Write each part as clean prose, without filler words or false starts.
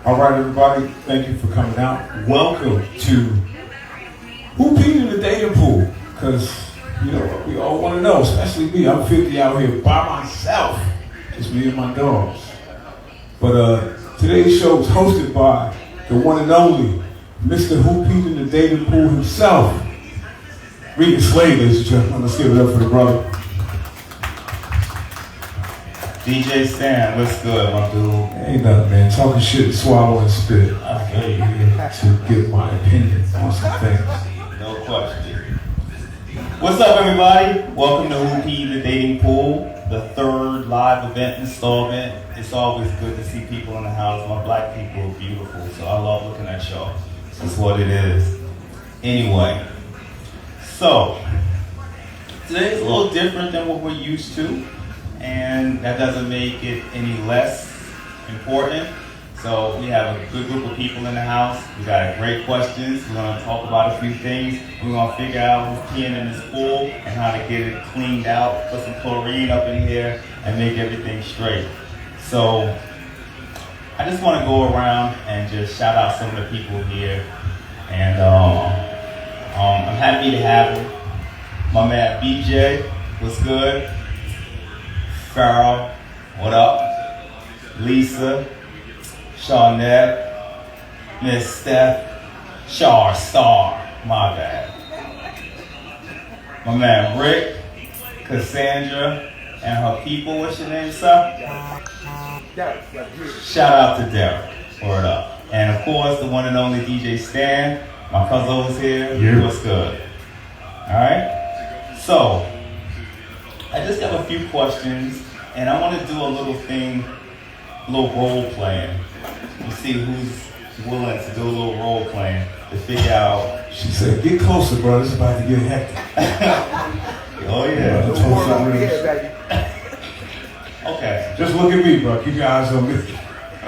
All right, everybody, thank you for coming out. Welcome to Who Peed in the Dating Pool? Because, you know, we all want to know, especially me. I'm 50 out here by myself. Just me and my dogs. But today's show is hosted by the one and only Mr. Who Peed in the Dating Pool himself, Regan Slade, ladies and gentlemen. Let's give it up for the brother. DJ Stan, what's good, my dude? Ain't nothing, man. Talking shit, swallow, and spit. I came here to give my opinion on some things. No question. What's up, everybody? Welcome to Who Peed the Dating Pool, the third live event installment. It's always good to see people in the house. My black people are beautiful, so I love looking at y'all. That's what it is. Anyway, so today's a little different than what we're used to. And that doesn't make it any less important. So we have a good group of people in the house. We got great questions. We're gonna talk about a few things. We're gonna figure out who's peeing in this pool and how to get it cleaned out, put some chlorine up in here and make everything straight. So I just wanna go around and just shout out some of the people here. And I'm happy to have him. My man BJ, what's good? Farrell, what up? Lisa, Shawnette, Miss Steph, Star, my bad. My man Rick, Cassandra, and her people, what's your name, sir? Shout out to Derek, word up. And of course, the one and only DJ Stan, my cousin is here, yeah. What's good? Alright, so, I just have a few questions, and I want to do a little thing, a little role playing. You see who's willing to do a little role playing to figure out. She said, "Get closer, bro. It's about to get hectic." Oh yeah. Okay. Just look at me, bro. Keep your eyes on me.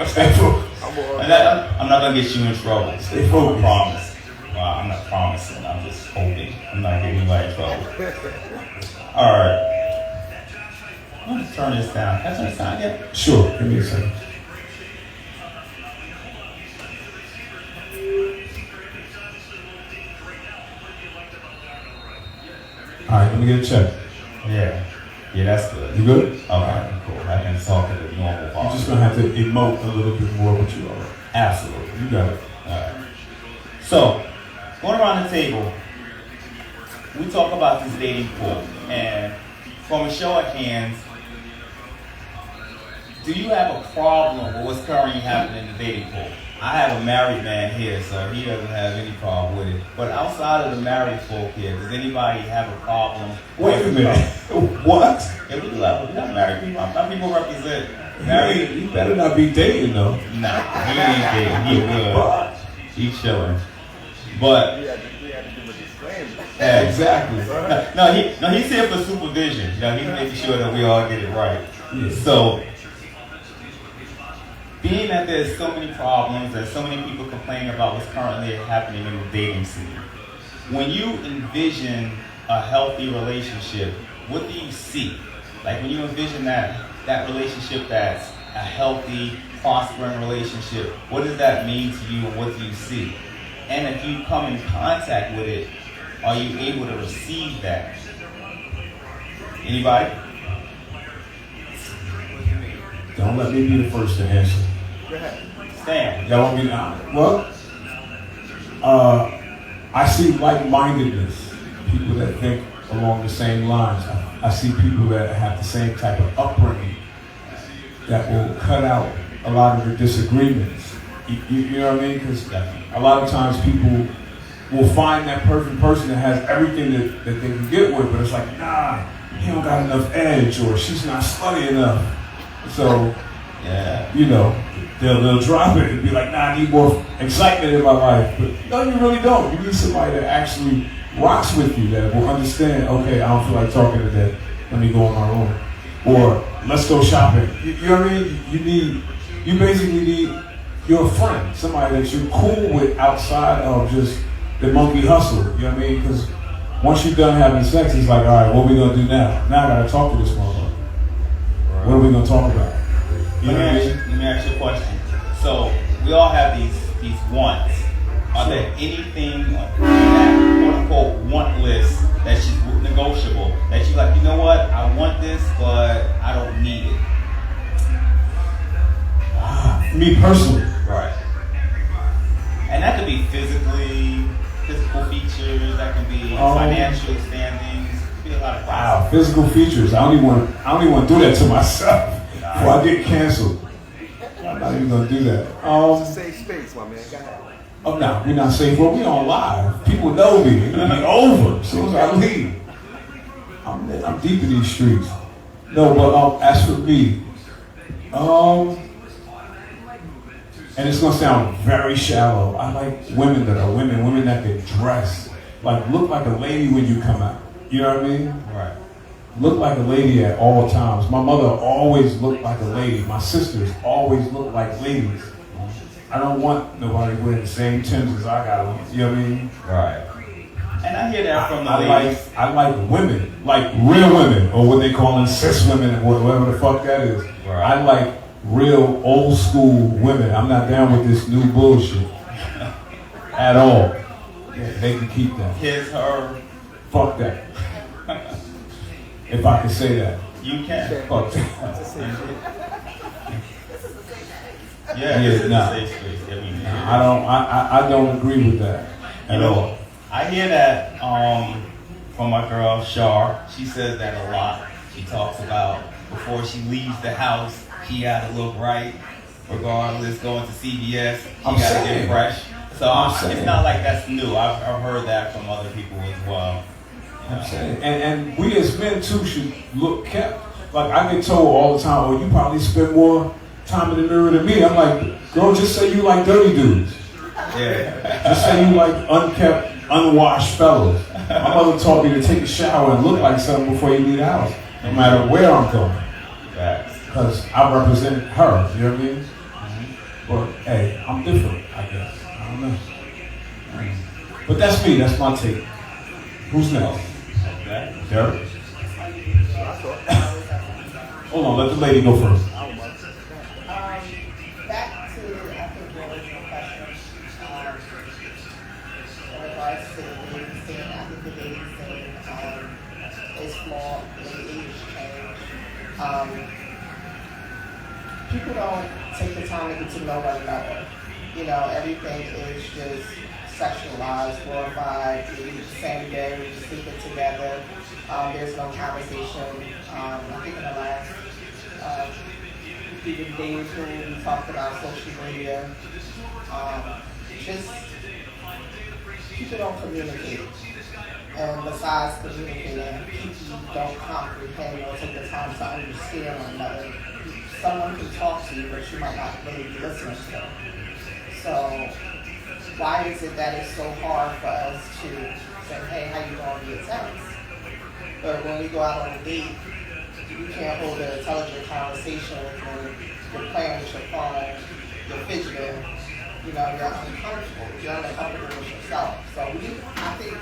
Stay focused. I'm not gonna get you in trouble. Stay focused. I promise. Well, I'm not promising. I'm just hoping. I'm not getting anybody in trouble. All right. I'm gonna turn this down. Can I turn this down again? Sure, give me a second. Alright, let me get a check. Yeah, that's good. You good? Okay, cool. I can talk at the normal volume. You're just gonna have to emote a little bit more, but you are. Absolutely. You got it. Alright. So, going around the table, we talk about this dating pool, and from a show of hands, do you have a problem with what's currently happening in the dating pool? I have a married man here, so he doesn't have any problem with it. But outside of the married folk here, does anybody have a problem? Wait a minute. What? Yeah, we do have married people. Our people represent married. You better not be dating, though. Nah, he ain't dating. He good. He's chilling. But yeah, exactly. No, he's here for supervision. He's making sure that we all get it right. Yeah. So, being that there's so many problems and so many people complaining about what's currently happening in the dating scene, when you envision a healthy relationship, what do you see? Like when you envision that relationship that's a healthy, prospering relationship, what does that mean to you and what do you see? And if you come in contact with it, are you able to receive that? Anybody? Don't let me be the first to answer. Go ahead. Stan. Y'all want me to? Well, I see like-mindedness. People that think along the same lines. I see people that have the same type of upbringing that will cut out a lot of the disagreements. You know what I mean? Because a lot of times people will find that perfect person that has everything that they can get with, but it's like, nah, he don't got enough edge, or she's not slutty enough. So, yeah, you know, they'll drop it and be like, nah, I need more excitement in my life. But no, you really don't. You need somebody that actually rocks with you, that will understand, okay, I don't feel like talking to that. Let me go on my own. Or let's go shopping. You know what I mean? You basically need your friend, somebody that you're cool with outside of just the monkey hustle. You know what I mean? Because once you're done having sex, it's like, all right, what are we going to do now? Now I got to talk to this motherfucker. Right. What are we going to talk about? Let me ask you a question. So we all have these wants. Are there anything on that quote unquote want list that's just negotiable? That you like, you know what, I want this, but I don't need it. Me personally. Right. And that could be physical features, that can be financial standings, it could be a lot of wow, physical features. I don't even want to do that to myself before I get canceled. I'm not even gonna do that. Safe space, my man. Go ahead. Oh no, we're not safe. Well, we on live. People know me. It'll be over as soon as I leave. I'm deep in these streets. No, but as for me, and it's gonna sound very shallow. I like women that are women that can dress, like look like a lady when you come out. You know what I mean? Right. Look like a lady at all times. My mother always looked like a lady. My sisters always looked like ladies. I don't want nobody wearing the same Timbs as I got on. You know what I mean? Right. And I hear that from the ladies. I like women, like real women, or what they call them cis women, or whatever the fuck that is. Right. I like real old school women. I'm not down with this new bullshit at all. Yeah, they can keep that. His, her. Fuck that. If I can say that. You can. Fuck that. Yeah, Yeah, this is nah. a safe space. I mean, I don't agree with that at all. I hear that from my girl Shar. She says that a lot. She talks about before she leaves the house, she got to look right. Regardless, going to CVS, she got to get fresh. So it's not like that's new. I've heard that from other people as well. I'm saying, and we as men too should look kept. Like I get told all the time, "Oh, you probably spend more time in the mirror than me." I'm like, girl, just say you like dirty dudes. Yeah. Just say you like unkept, unwashed fellows. My mother taught me to take a shower and look like something before you leave the house, no matter where I'm going. Because I represent her, you know what I mean? But hey, I'm different, I guess. I don't know. But that's me, that's my take. Who's next? Okay. Derek? Hold on, let the lady go first. Back to, I think, your original question, in regards to the dating scene. I think the dating scene is flawed, the age change. People don't take the time to get to know one another. You know, everything is just sexualized, glorified, you eat the same day, you're sleeping together. There's no conversation. I think in the last even days when we talked about social media, just people don't communicate. And besides communicating, people don't comprehend or take the time to understand one another. Someone can talk to you, but you might not really be listening to them. So why is it that it's so hard for us to say, hey, how you doing via text? But when we go out on a date, you can't hold an intelligent conversation when you're playing with your phone, you're fidgeting, you know, you're uncomfortable with yourself. So I think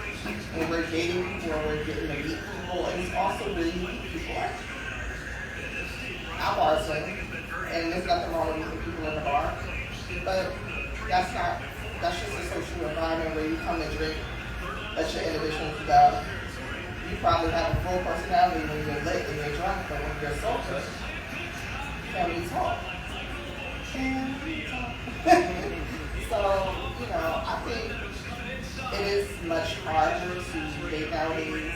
when we're dating people, when we're getting to meet people, and it's also where you meet people at. I bar swing, and there's nothing wrong with meeting people in the bar, but that's just a social environment where you come to drink, let your inhibitions go. You probably have a full personality when you're lit and you're drunk, but when you're sober, can we talk? Can we talk? So, you know, I think it is much harder to date nowadays.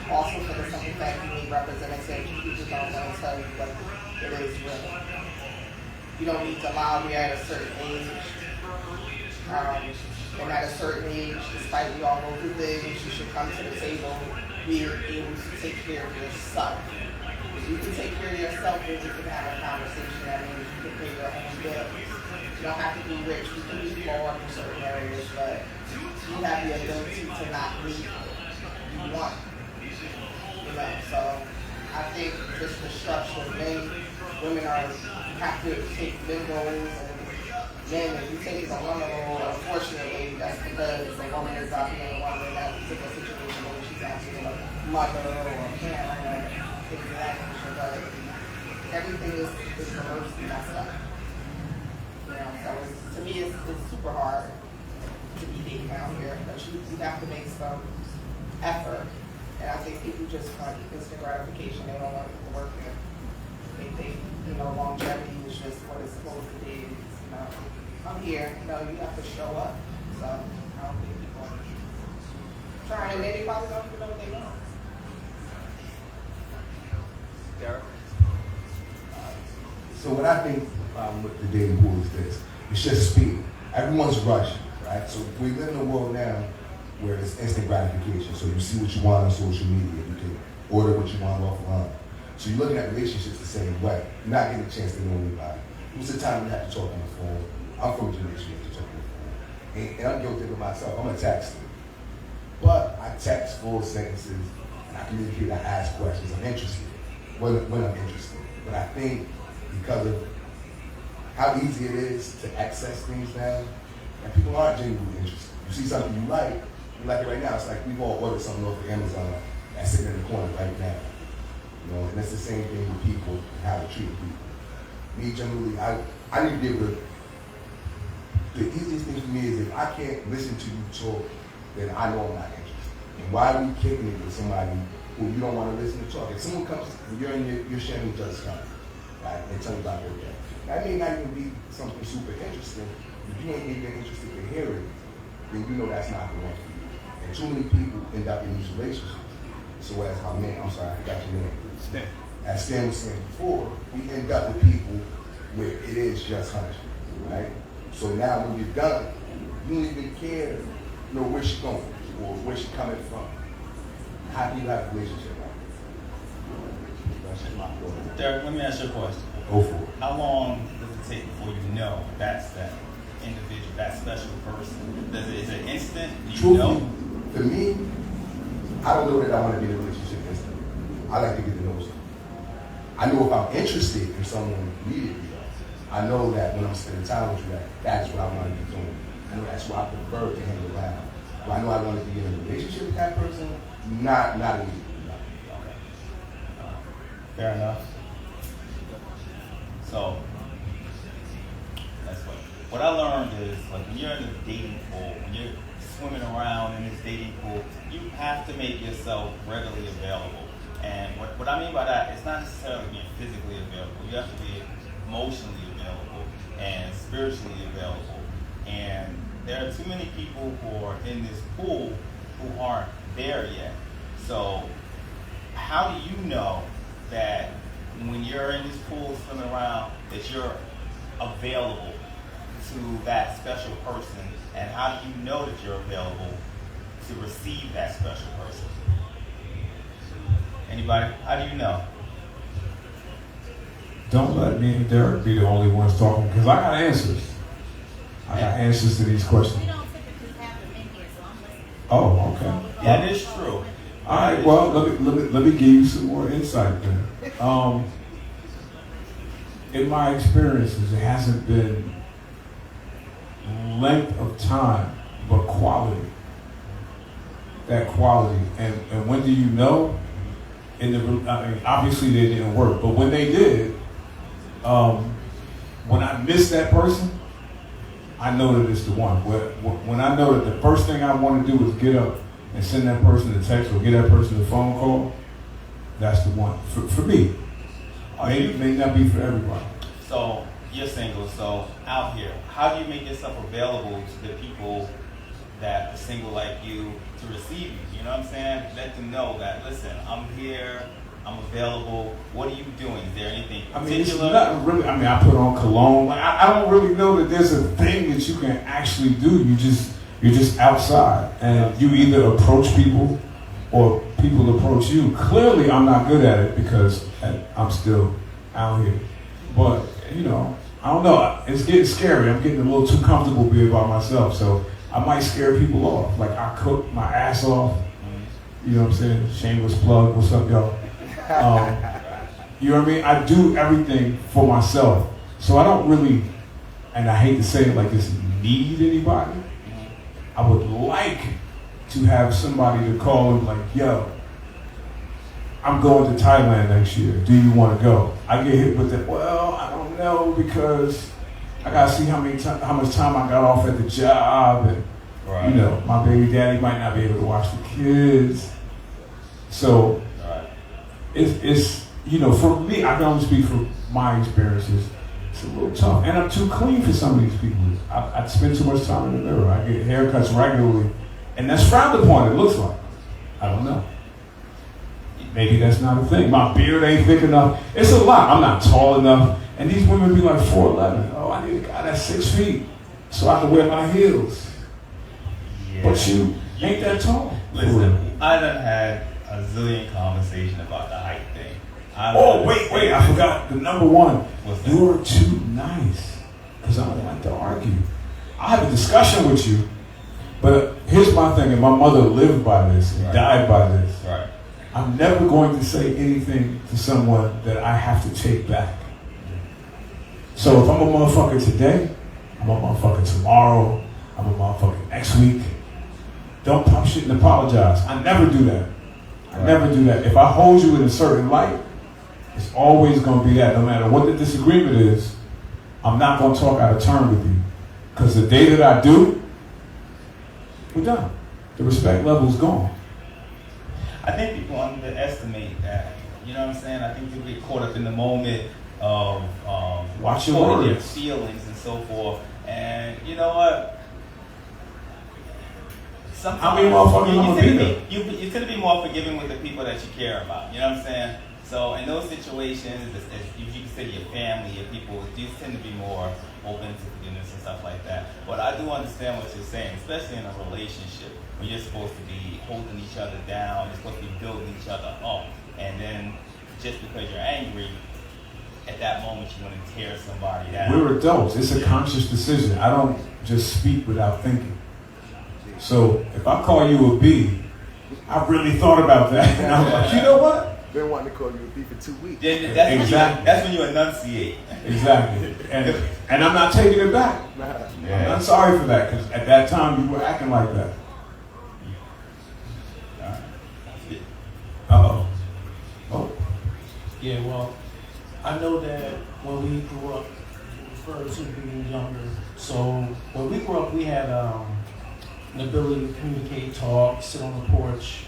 Also for the simple fact you need representatives, people don't want to tell you what it is really. You don't need to lie, we're at a certain age. And at a certain age, despite we all go through things, you should come to the table, be able to take care of yourself. If you can take care of yourself, then you can have a conversation. That means you can pay your own bills. You don't have to be rich, you can be flawed in certain areas, but you have the ability to not need what you want. You know, so I think just the structure of women have to take men roles, and men, if you take a woman role, unfortunately, that's because the woman is out being a woman in that particular situation, whether she's out being a mother or a parent or things of that nature, but everything is reversed and messed up. So to me, it's super hard to be dating out here, but you have to make some effort. And I think people just want instant gratification. They don't want to work there. They think, longevity is just what it's supposed to be. I'm here, you have to show up. So I don't think people are trying, and they probably don't even know what they want. Derek? So what I think with the dating pool is this. It's just speed. Everyone's rushing, right? So we live in a world now where it's instant gratification. So you see what you want on social media. You can order what you want offline. So you're looking at relationships the same way. You're not getting a chance to know anybody. Most of the time you have to talk on the phone. I'm from a generation you have to talk on the phone. And I'm guilty of myself. I'm a texter. But I text full sentences, and I communicate, I ask questions. I'm interested when I'm interested. But I think because of how easy it is to access things now, and people aren't genuinely interested. You see something you like it right now. It's like we've all ordered something off of Amazon that's sitting in the corner right now. And it's the same thing with people and how they treat people. Me, generally, I need to be able to, the easiest thing for me is if I can't listen to you talk, then I know I'm not interested. And why are we kicking it with somebody who you don't want to listen to talk? If someone comes, you're sharing each other's time, right, and tell you about their day. That may not even be something super interesting. If you ain't even interested to hear it, then you know that's not the one for you. And too many people end up in these relationships. So as our man, I'm sorry, I got your name. Stan. As Stan was saying before, we end up with people where it is just hunting, right? So now when you're done, you don't even care, where she's going or where she's coming from. How do you have a relationship like that? That's just my point. Derek, let me ask you a question. Go for it. How long does it take before you know that's that individual, that special person? Is it instant? Do you know? For me, I don't know that I want to be in a relationship instantly. I like to get to know someone. I know if I'm interested in someone immediately, I know that when I'm spending time with you, that's what I want to be doing. I know that's what I prefer to hang around. But I know I want to be in a relationship with that person, not immediately. Okay. Fair enough. So, that's what I learned is, like, when you're in the dating pool, when you're swimming around in this dating pool, you have to make yourself readily available. And what I mean by that, it's not necessarily being physically available. You have to be emotionally available and spiritually available. And there are too many people who are in this pool who aren't there yet. So how do you know that when you're in this pool swimming around that you're available to that special person? And how do you know that you're available to receive that special person? Anybody? How do you know? Don't let me and Derek be the only ones talking, because I got answers. I got answers to these questions. We don't typically have them in here, so I'm listening. Oh, okay. Yeah, it is true. All right, well, let me give you some more insight then. In my experiences, it hasn't been length of time, but quality. That quality. And when do you know? Obviously they didn't work, but when they did, when I miss that person, I know that it's the one. When I know that the first thing I want to do is get up and send that person a text or get that person a phone call, that's the one. For me. It may not be for everybody. So you're single, so out here, how do you make yourself available to the people that are single like you to receive you? You know what I'm saying? Let them know that, listen, I'm here, I'm available. What are you doing? Is there anything particular? It's nothing really. I put on cologne. Like, I don't really know that there's a thing that you can actually do. You're just outside, and you either approach people or people approach you. Clearly, I'm not good at it because I'm still out here. But I don't know. It's getting scary. I'm getting a little too comfortable being by myself, so I might scare people off. Like, I cook my ass off. You know what I'm saying? Shameless plug. What's up, y'all? You know what I mean? I do everything for myself. So I don't really, and I hate to say it like this, need anybody. I would like to have somebody to call and be like, yo, I'm going to Thailand next year. Do you want to go? I get hit with that, well, I don't know, because I gotta see how much time I got off at the job, and Right. you know, my baby daddy might not be able to watch the kids. So Right. it's you know, for me, I can only speak from my experiences. It's a little tough, and I'm too clean for some of these people. I spend too much time in the mirror. I get haircuts regularly, and that's frowned upon. It looks like. I don't know. Maybe that's not a thing. My beard ain't thick enough. It's a lot. I'm not tall enough, and these women be like 4'11". Oh, I need a guy that's 6 feet so I can wear my heels. Yeah. But you ain't that tall. Listen, I done had a zillion conversation about the height thing. Oh, wait, I forgot the number one. What's that? You're too nice. Because I don't like to argue. I have a discussion with you, but here's my thing, and my mother lived by this and Right. died by this. Right. I'm never going to say anything to someone that I have to take back. So if I'm a motherfucker today, I'm a motherfucker tomorrow, I'm a motherfucker next week. Don't pop shit and apologize. I never do that. I never do that. If I hold you in a certain light, it's always going to be that. No matter what the disagreement is, I'm not going to talk out of turn with you. Because the day that I do, we're done. The respect level's gone. I think people underestimate that. You know what I'm saying? I think people get caught up in the moment of Watch your quoting their words. feelings and so forth. And you know what? Sometimes How many motherfuckers you I'ma tend be to there? you tend to be more forgiving with the people that you care about. You know what I'm saying? So in those situations, if you consider your family, your people, you tend to be more open to forgiveness and stuff like that. But I do understand what you're saying, especially in a relationship when you're supposed to be holding each other down, you're supposed to be building each other up, and then just because you're angry, at that moment you want to tear somebody down. We're adults. It's a conscious decision. I don't just speak without thinking. So if I call you a B, I really thought about that. And I'm like, you know what? Been wanting to call you a B for 2 weeks. Then that's Exactly. that's when you enunciate. Exactly. And I'm not taking it back. I'm not sorry for that, because at that time you were acting like that. Uh-oh. Oh. Yeah, well, I know that when we grew up, referred to being younger. So when we grew up, we had an ability to communicate, talk, sit on the porch,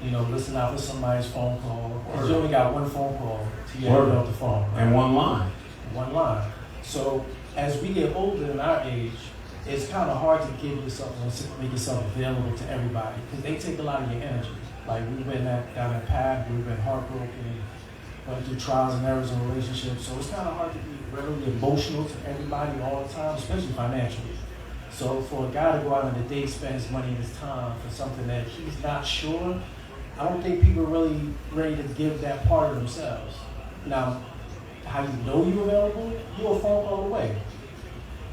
you know, listen out for somebody's phone call. Because you only got one phone call to get Word. off the phone. Right? And one line. One line. So as we get older in our age, it's kind of hard to give yourself, make yourself available to everybody because they take a lot of your energy. Like we've been down that path, we've been heartbroken, went through trials and errors in relationships. So it's kind of hard to be readily emotional to everybody all the time, especially financially. So for a guy to go out on a date, spend his money and his time for something that he's not sure, I don't think people are really ready to give that part of themselves. Now, how you know you're available? You're a phone call away.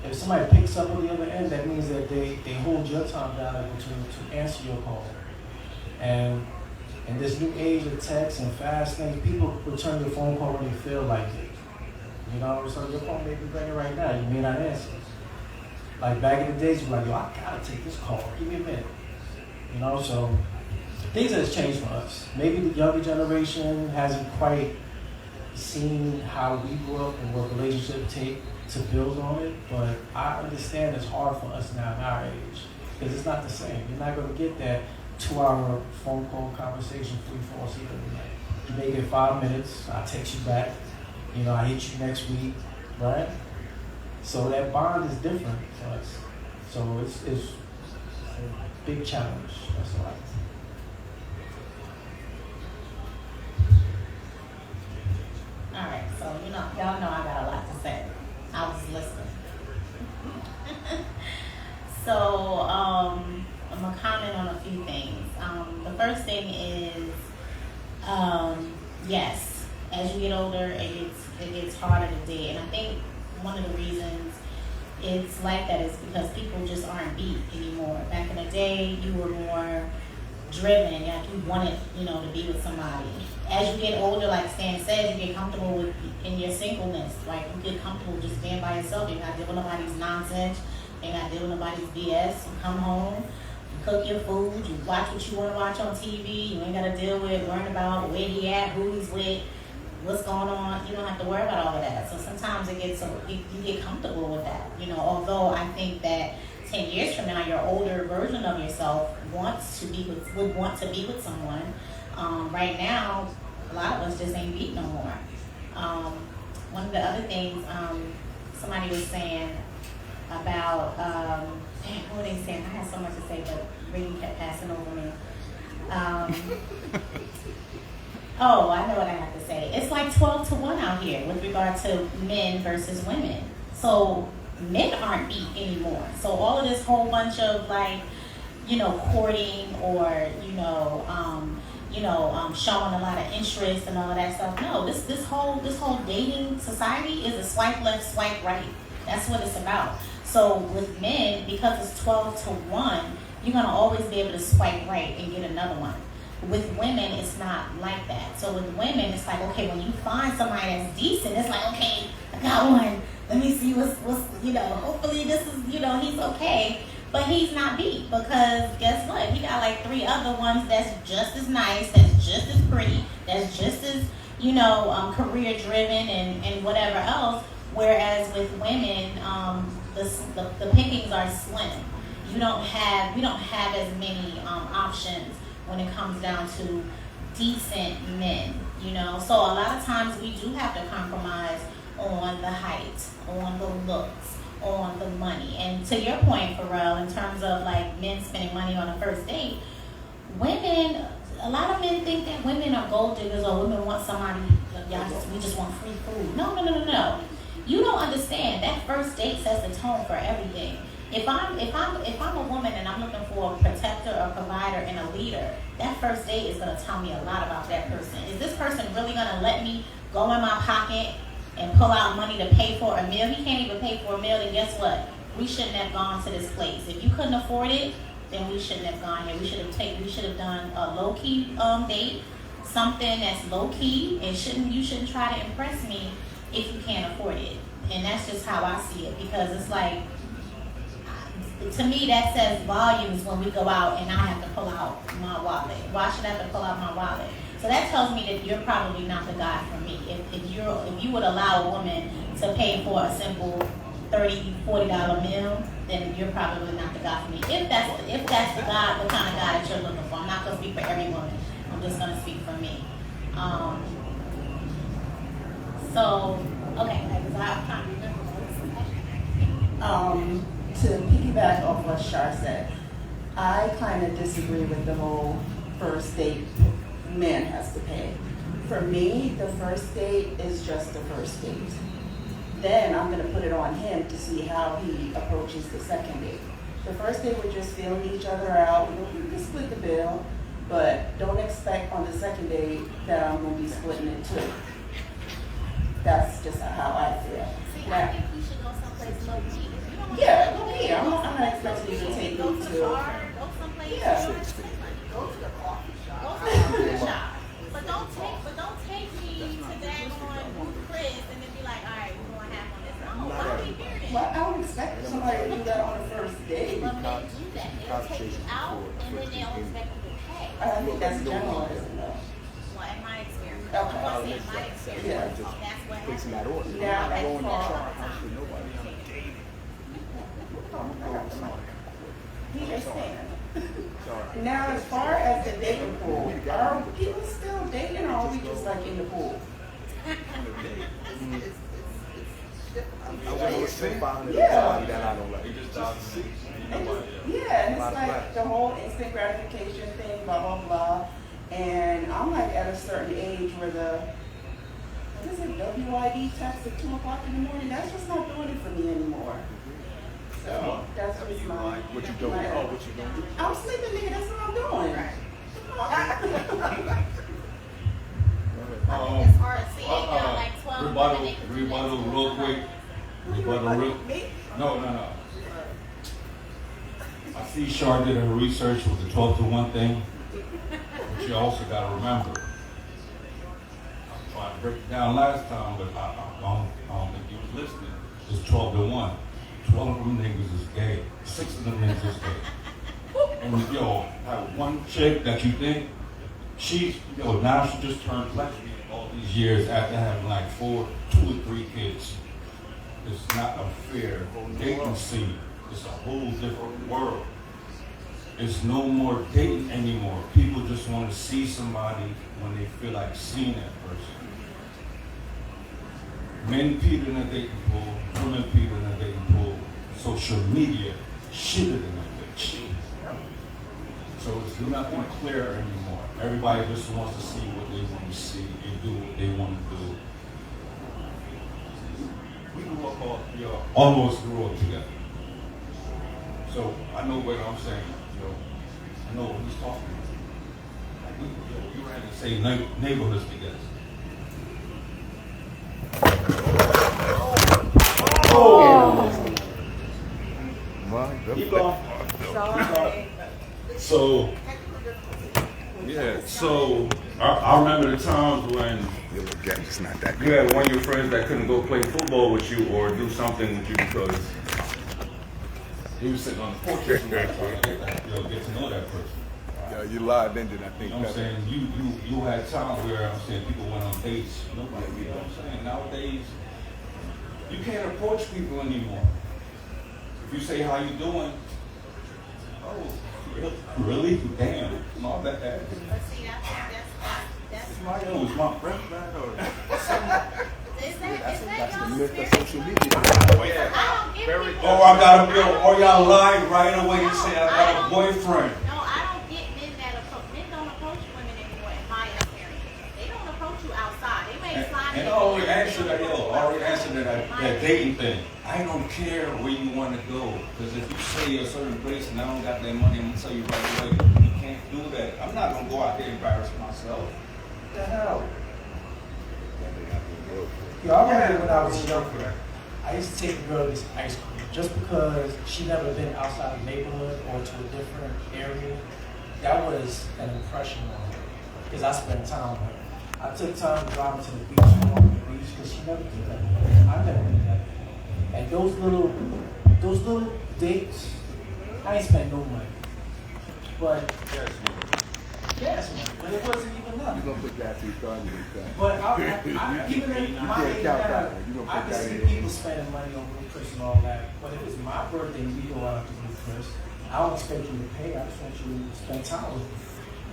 If somebody picks up on the other end, that means that they hold your time valuable to answer your call. And in this new age of text and fast things, people return your phone call when they feel like it. You know, so your phone may be ringing right now, you may not answer. Like back in the days, you're like, yo, I gotta take this call, give me a minute. You know, so things have changed for us. Maybe the younger generation hasn't quite seen how we grew up and what relationships take to build on it, but I understand it's hard for us now in our age because it's not the same. You're not going to get that 2-hour phone call conversation free falls either. You may get 5 minutes. I text you back. You know, I hit you next week, right? So that bond is different for us. So it's a big challenge. That's all. All right, so y'all know I got a lot to say. I was listening. So I'm gonna comment on a few things. The first thing is, yes, as you get older, it gets harder to date, and I think one of the reasons it's like that is because people just aren't beat anymore. Back in the day, you were more driven, like you wanted, to be with somebody. As you get older, like Stan says, you get comfortable in your singleness. Like you get comfortable just being by yourself. You're not dealing with nobody's nonsense. You're not dealing with nobody's BS. You come home, you cook your food, you watch what you want to watch on TV. You ain't got to deal with worrying about where he at, who he's with, what's going on. You don't have to worry about all of that. So sometimes sometimes it gets you get comfortable with that. You know, although I think that 10 years from now, your older version of yourself would want to be with someone. Right now, a lot of us just ain't beat no more. One of the other things somebody was saying about, what were they saying? I had so much to say, but Reading kept passing over me. Oh, I know what I have to say. It's like 12 to 1 out here with regard to men versus women. So men aren't beat anymore. So all of this whole bunch of like, courting or, showing a lot of interest and all of that stuff. No, this whole dating society is a swipe left, swipe right. That's what it's about. So with men, because it's 12 to 1, you're gonna always be able to swipe right and get another one. With women, it's not like that. So with women, it's like, okay, when you find somebody that's decent, it's like, okay, I got one. Let me see what's hopefully this is, he's okay. But he's not beat because guess what? He got like 3 other ones that's just as nice, that's just as pretty, that's just as, career driven and whatever else. Whereas with women, the pickings are slim. We don't have as many options when it comes down to decent men, So a lot of times we do have to compromise on the height, on the looks, on the money. And to your point, Pharrell, in terms of like men spending money on a first date, a lot of men think that women are gold diggers or women want somebody, we just want free food. No. You don't understand. That first date sets the tone for everything. If I'm a woman and I'm looking for a protector, a provider, and a leader, that first date is gonna tell me a lot about that person. Is this person really gonna let me go in my pocket and pull out money to pay for a meal? He can't even pay for a meal, then guess what? We shouldn't have gone to this place. If you couldn't afford it, then we shouldn't have gone here. We should have done a low-key date, something that's low-key, and you shouldn't try to impress me if you can't afford it. And that's just how I see it, because it's like, to me, that says volumes when we go out and I have to pull out my wallet. Why should I have to pull out my wallet? So that tells me that you're probably not the guy for me. If you would allow a woman to pay for a simple $30, $40 meal, then you're probably not the guy for me. If that's the kind of guy that you're looking for. I'm not gonna speak for every woman. I'm just gonna speak for me. Okay, because I can't remember. To piggyback off what Shar said, I kind of disagree with the whole first date man has to pay. For me, the first date is just the first date. Then I'm going to put it on him to see how he approaches the second date. The first date, we're just feeling each other out. We can split the bill, but don't expect on the second date that I'm going to be splitting it too. That's just how I feel. See, I think we should go someplace low-key. Yeah, I'm not expecting you to take me Go to the to. bar, go someplace. Yeah. Go to the coffee shop. Go to the coffee shop. But don't take me to that on Chris and then be like, all right, we're going to have on this. No, why are we here then? Well, I would expect somebody to do that on the first date. But men do that. They'll take you out and then they'll expect you to pay. I think that's generalizing though. Well, in my experience. Okay. I'm going to say in my experience. Yeah. That's what Fixing that happens. order. Now, That's as what far happens. he understand. Now, as far as the dating pool, are people still dating or are we just like in the pool? I'm going to say $500 Yeah. that I don't like. Yeah, and it's like the whole instant gratification thing, blah, blah, blah. And I'm like at a certain age where what is it, WID text at 2 o'clock in the morning, that's just not doing it for me anymore. So that's just my. What you doing? What you doing? I'm sleeping, nigga, that's what I'm doing. It's hard to see. They got like 12 Rebuttal real quick. No. I see Shar did her research with the 12 to 1 thing. But you also got to remember. I tried to break it down last time, but I don't think you was listening. It's 12 to 1. 12 of them niggas is gay. 6 of them niggas is gay. And have one chick that you think now she just turned lesbian all these years after having like 2 or 3 kids. not a fair dating scene. It's a whole different world. It's no more dating anymore. People just want to see somebody when they feel like seeing that person. Men peed in the dating pool, women peed in the dating pool. Social media shitted in that bitch. So it's nothing clear anymore. Everybody just wants to see what they want to see and do what they want to do. We grew up almost grew up together. So I know what I'm saying. I know what he's talking about. We ran the same neighborhoods together. Keep going. So, yeah, so I remember the times when It's not that you had one of your friends that couldn't go play football with you or do something with you because he was sitting on the porch or something, trying to get to know that person. Yeah, you lied, didn't you? I think. You know what I'm saying? You had times where I'm saying people went on dates. Nobody, you know what I'm saying? Nowadays, you can't approach people anymore. If you say how you doing, oh, really? Damn, my bad. But see, that's My nose, my friend, man, or is that The y'all's myth of experience? social media. I don't get men. oh, I got a or y'all lied right away and say I got a boyfriend. No, I don't get men that approach. Men don't approach women anymore, in my experience. They don't approach you outside. They may slide And in I already answered that, that dating thing. I don't care where you want to go. Because if you say a certain place and I don't got that money, I'm going to tell you right away, you can't do that. I'm not going to go out there and embarrass myself. What the hell? Yo, I remember when I was younger, I used to take a girl to this ice cream just because she never been outside the neighborhood or to a different area. That was an impression on her because I spent time with her. I took time to drive her to the beach and walk on the beach because she never did that. I never did that. And those little dates, I ain't spent no money. But yes, man. But it wasn't even enough. You're gonna put that to your thought with that. But I even in my age now, I can see people spending money on Blue Chris and all that. But if it's my birthday and we go out to Blue Chris, I don't expect you to pay. I just want you to spend time with me.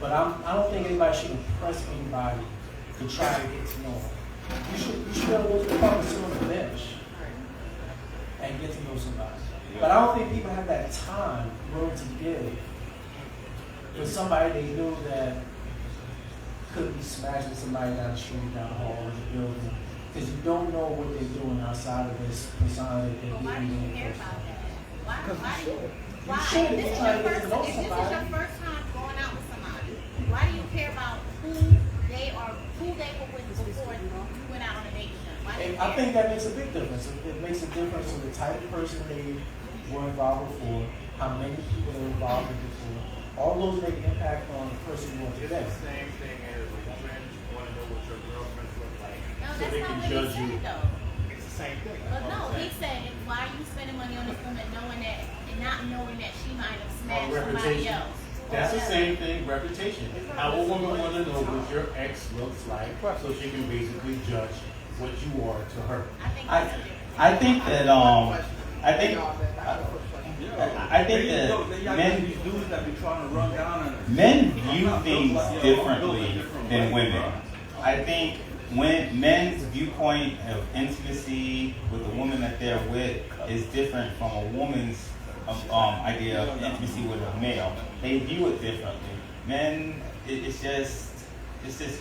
But I don't think anybody should impress anybody to try to get to know them. You should be able to go to the park and sit on the bench and get to know somebody. But I don't think people have that time willing to give with somebody they knew that could be smashing somebody down the street, down the hall, in the building, because you don't know what they're doing outside of this persona that they're Well, why do giving you in care person. about that? Why do You should if you're trying to get to know if this is somebody. your first time going out with somebody, why do you care about who they were with before you went out on a date with them? Why do you And I care? think that makes a big difference. It makes a difference in the type of person they were involved before, how many people they were involved with before. All those make an impact on the person you want to It's date. the same thing as a woman want to know what your girlfriends look like, No, so that's they not can what he judge said you. though. It's the same thing. But That's no, what I'm he saying. said, why are you spending money on this woman knowing that and not knowing that she might have On smashed somebody reputation. else? That's the same thing, reputation. How a woman want to know what your ex looks like, so she can basically judge what you are to her. I think that's a difference. I think that men these dudes that be trying to run down and men view things differently than women. I think when men's viewpoint of intimacy with the woman that they're with is different from a woman's idea of intimacy with a male. They view it differently. Men, it's just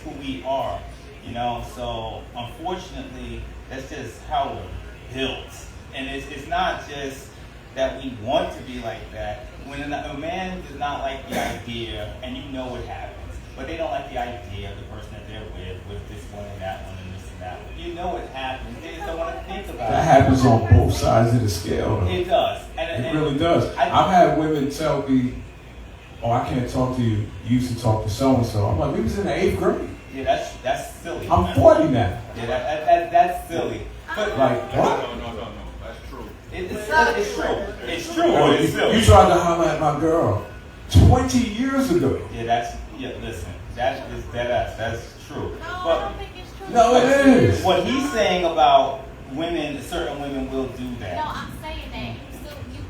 who we are, you know. So unfortunately, that's just how we're built, and it's not just that we want to be like that. When a man does not like the idea, and you know what happens, but they don't like the idea of the person that they're with this one and that one and this and that one. You know what happens. They just don't want to think about That it. happens on both sides of the scale, though. It does. It really does. I've had women tell me, "Oh, I can't talk to you. You used to talk to so and so." I'm like, "We was in the 8th grade. Yeah, that's silly. I'm 40 now." Yeah, that's silly. But Like what? no, that's true. it's true. It's true. Or it's silly. You tried to holler at my girl 20 years ago. Listen, that's true. No, I But don't think it's true. No, it is. what he's saying about women, certain women will do No, that. I'm saying that you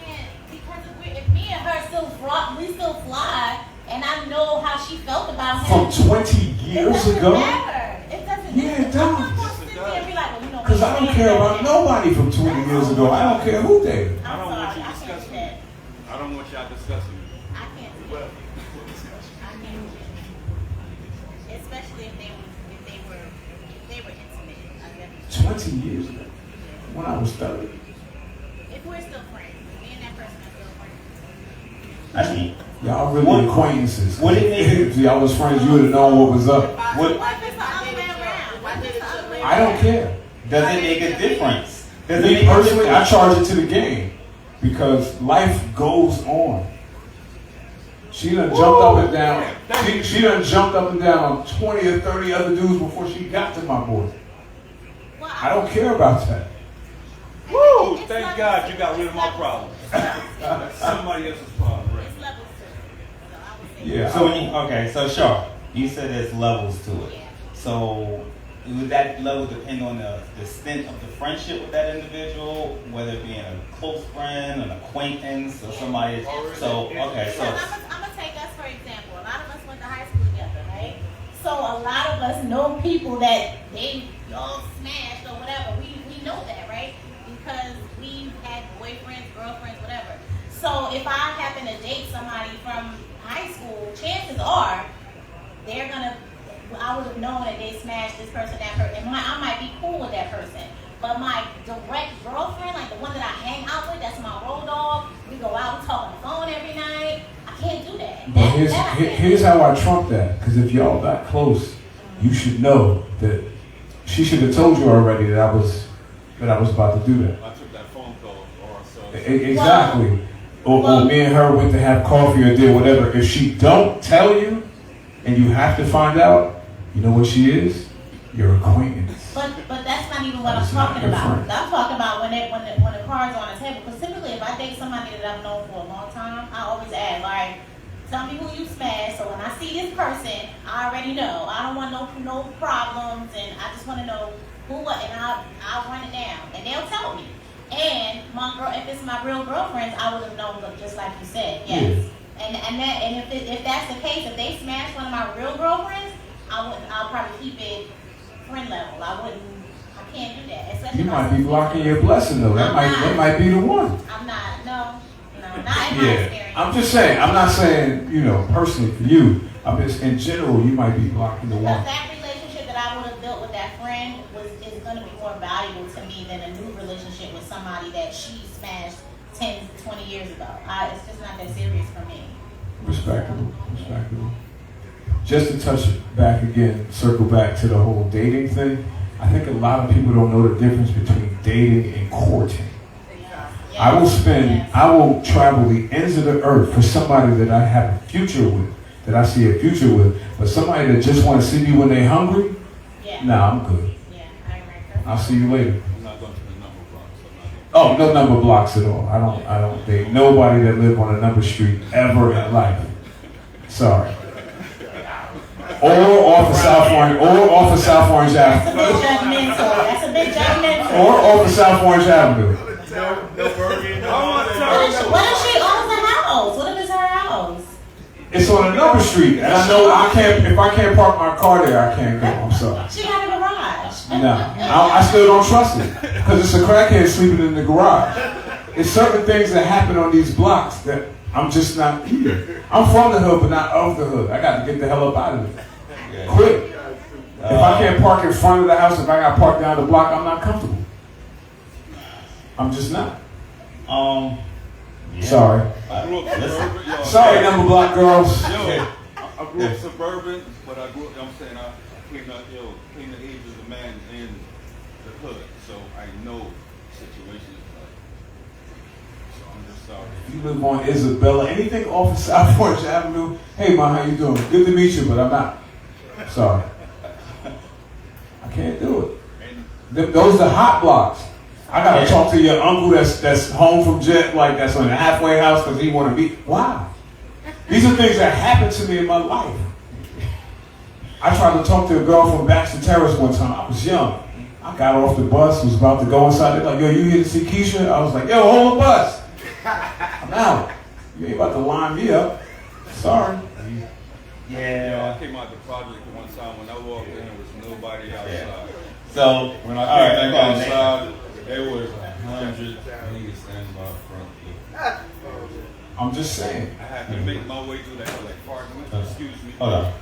can't, because if me and her still fly, we still fly, and I know how she felt about him. From 20 years It doesn't ago? matter. It doesn't. Yeah, it I'm does. not gonna sit there and be like, well, you know. Because I don't care about nobody from 20 years ago. I don't care who they are. I'm I don't want sorry, you I can't do discussing that. it. I don't want y'all discussing it. I can't do that. I can't do that. Especially if they were intimate. I guess. 20 years ago. When I was 30. If we're still friends, me and that person are still friends. I mean, Y'all really What- acquaintances. what it make- If y'all was friends, you would have known what was up. what What if it's the other way around? What if it's the other way around? I don't care. does it make a difference? Does it Me make a personally, I difference? charge it to the game because life goes on. She done jumped up and down. She done jumped up and down on 20 or 30 other dudes before she got to my boy. Well, I don't care about that. Woo! It's Thank levels God to you got it. rid of my problem. Somebody else's problem, right? It's levels to it. So I would say. Yeah. So when you, okay, so sure, you said there's levels to it. Yeah. So would that level depend on the extent of the friendship with that individual, whether it being a close friend, an acquaintance, or somebody? So okay, so Because I'm gonna take us for example. A lot of us went to high school together, right? So a lot of us know people that they all smashed or whatever. We know that, right? Because we had boyfriends, girlfriends, whatever. So if I happen to date somebody from high school, chances are they're gonna. I would have known that they smashed this person, that person. And I might be cool with that person. But my direct girlfriend, like the one that I hang out with, that's my road dog. We go out, we talk on the phone every night. I can't do that. But That I can't here's how I trump that. Because if y'all that close, you should know that she should have told you already that I was about to do that. I took that phone call or so. Exactly. Or Well- me and her went to have coffee or did whatever. If she don't tell you and you have to find out, you know what she is? Your acquaintance. But that's not even what I'm That's not talking your about. friend. I'm talking about when the cards are on the table. Because typically, if I date somebody that I've known for a long time, I always ask, like, tell me who you smashed. So when I see this person, I already know. I don't want no problems, and I just want to know who what, and I'll run it down, and they'll tell me. And my girl, if it's my real girlfriends, I would have known, but just like you said, yes. And if that's the case, if they smash one of my real girlfriends, I'll probably keep it friend level. I can't do that. Especially You if might I'm be blocking your blessing though. That might be the one. I'm not. No, not in my Yeah. experience. I'm just saying. I'm not saying personally for you. I'm just in general. You might be blocking the Because one. that relationship that I would have built with that friend is going to be more valuable to me than a new relationship with somebody that she smashed 10, 20 years ago. It's just not that serious for me. Respectable. Just to touch it back again, circle back to the whole dating thing. I think a lot of people don't know the difference between dating and courting. Yes. I will travel the ends of the earth for somebody that I have a future with, that I see a future with. But somebody that just want to see me when they're hungry, Yeah. nah, I'm good. Yeah, I agree. I'll see you later. I'm not going to the number blocks. I'm not Oh, no number blocks at all. I don't date nobody that live on a number street ever in life. Sorry. Or off of South Orange That's a Avenue. bit judgmental. That's a bit judgmental. Or off of South Orange Avenue. What if she owns a house? What if it's her house? It's on a number street, and I know if I can't park my car there, I can't go. I'm sorry. She got a garage. No, I still don't trust it because it's a crackhead sleeping in the garage. It's certain things that happen on these blocks that I'm just not here. I'm from the hood, but not of the hood. I got to get the hell up out of it. Quick. If I can't park in front of the house, if I got to park down the block, I'm not comfortable. I'm just not. yeah. Sorry. I grew up suburban. Yo, Sorry, number block girls. Yo, I grew up suburban, but I cleaned the age of the man in the hood, so I know situations like. So I'm just sorry. You live on Isabella, anything off of South Orange Avenue. Hey, man, how you doing? Good to meet you, but I'm not. Sorry. I can't do it. Those are hot blocks. I gotta talk to your uncle that's home from jet, like that's on the halfway house because he want to be. Why? These are things that happened to me in my life. I tried to talk to a girl from Baxter Terrace one time. I was young. I got off the bus, was about to go inside. They're like, yo, you here to see Keisha? I was like, yo, hold the bus. I'm out. You ain't about to line me up. Sorry. Yeah. I came out the project one time when I walked in, there was nobody outside. So, When I all came right, back Nathan. outside, there was 100 niggas standing by the front door. I'm just saying. I had to make my way through that like parking lot. Excuse me. Hold on.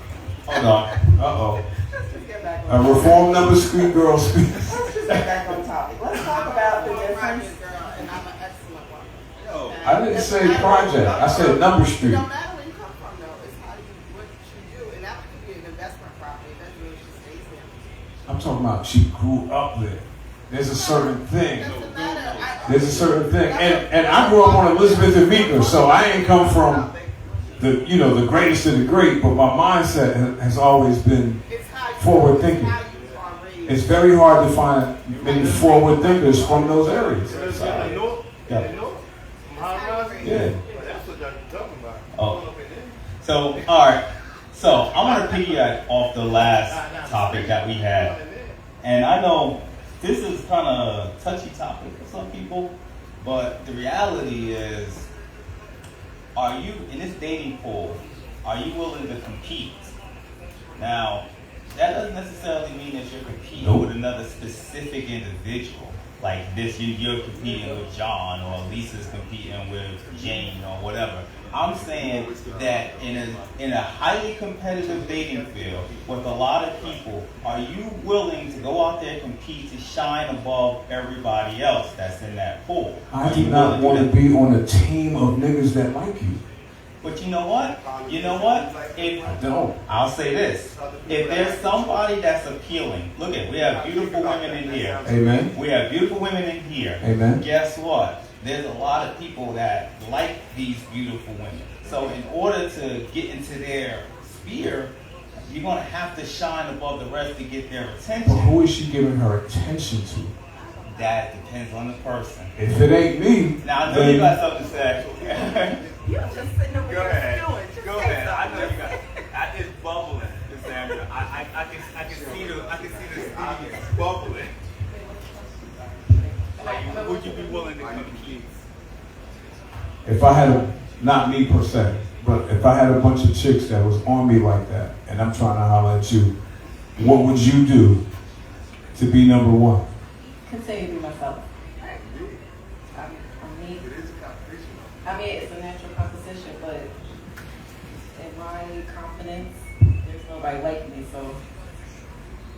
Uh-oh. Let's get back on A reform number street girl speaks. Let's just get back on topic. Let's talk about the difference. girl, and I'm an excellent one. Yo, I didn't say project. I said number street. It don't matter where you come from, though. It's how what you do, and that could be an investment property. That means she stays there. I'm talking about she grew up there. There's a certain thing. Doesn't matter. There's a certain thing. And I grew up on Elizabeth and Meeker, so I ain't come from the greatest of the great, but my mindset has always been It's how you, forward thinking. How you are raised. It's very hard to find many forward thinkers from those areas. Yeah. Oh. So, all right. So, I want to piggyback off the last topic that we had. And I know this is kind of a touchy topic for some people, but the reality is, are you, in this dating pool, are you willing to compete? Now, that doesn't necessarily mean that you're competing with another specific individual. Like this, you're competing with John, or Lisa's competing with Jane, or whatever. I'm saying that in a highly competitive dating field with a lot of people, are you willing to go out there and compete to shine above everybody else that's in that pool? I do not want to be on a team of niggas that like you. But you know what? If I don't. I'll say this. If there's somebody that's appealing, look at, we have beautiful women in here. Amen. We have beautiful women in here. Amen. Guess what? There's a lot of people that like these beautiful women. So in order to get into their sphere, you're going to have to shine above the rest to get their But attention. who is she giving her attention to? That depends on the person. If it ain't me, Now, I know you got something to say. You're just sitting over Go ahead. doing. Just Go say ahead. I something. know you got. It's bubbling, Cassandra. I can see the steam bubbling. Like, would you be willing to compete? if I had not me per se, but if I had a bunch of chicks that was on me like that, and I'm trying to holler at you, what would you do to be number one? Continue to be myself. I mean, it's a natural competition, but in my confidence, there's nobody like me, so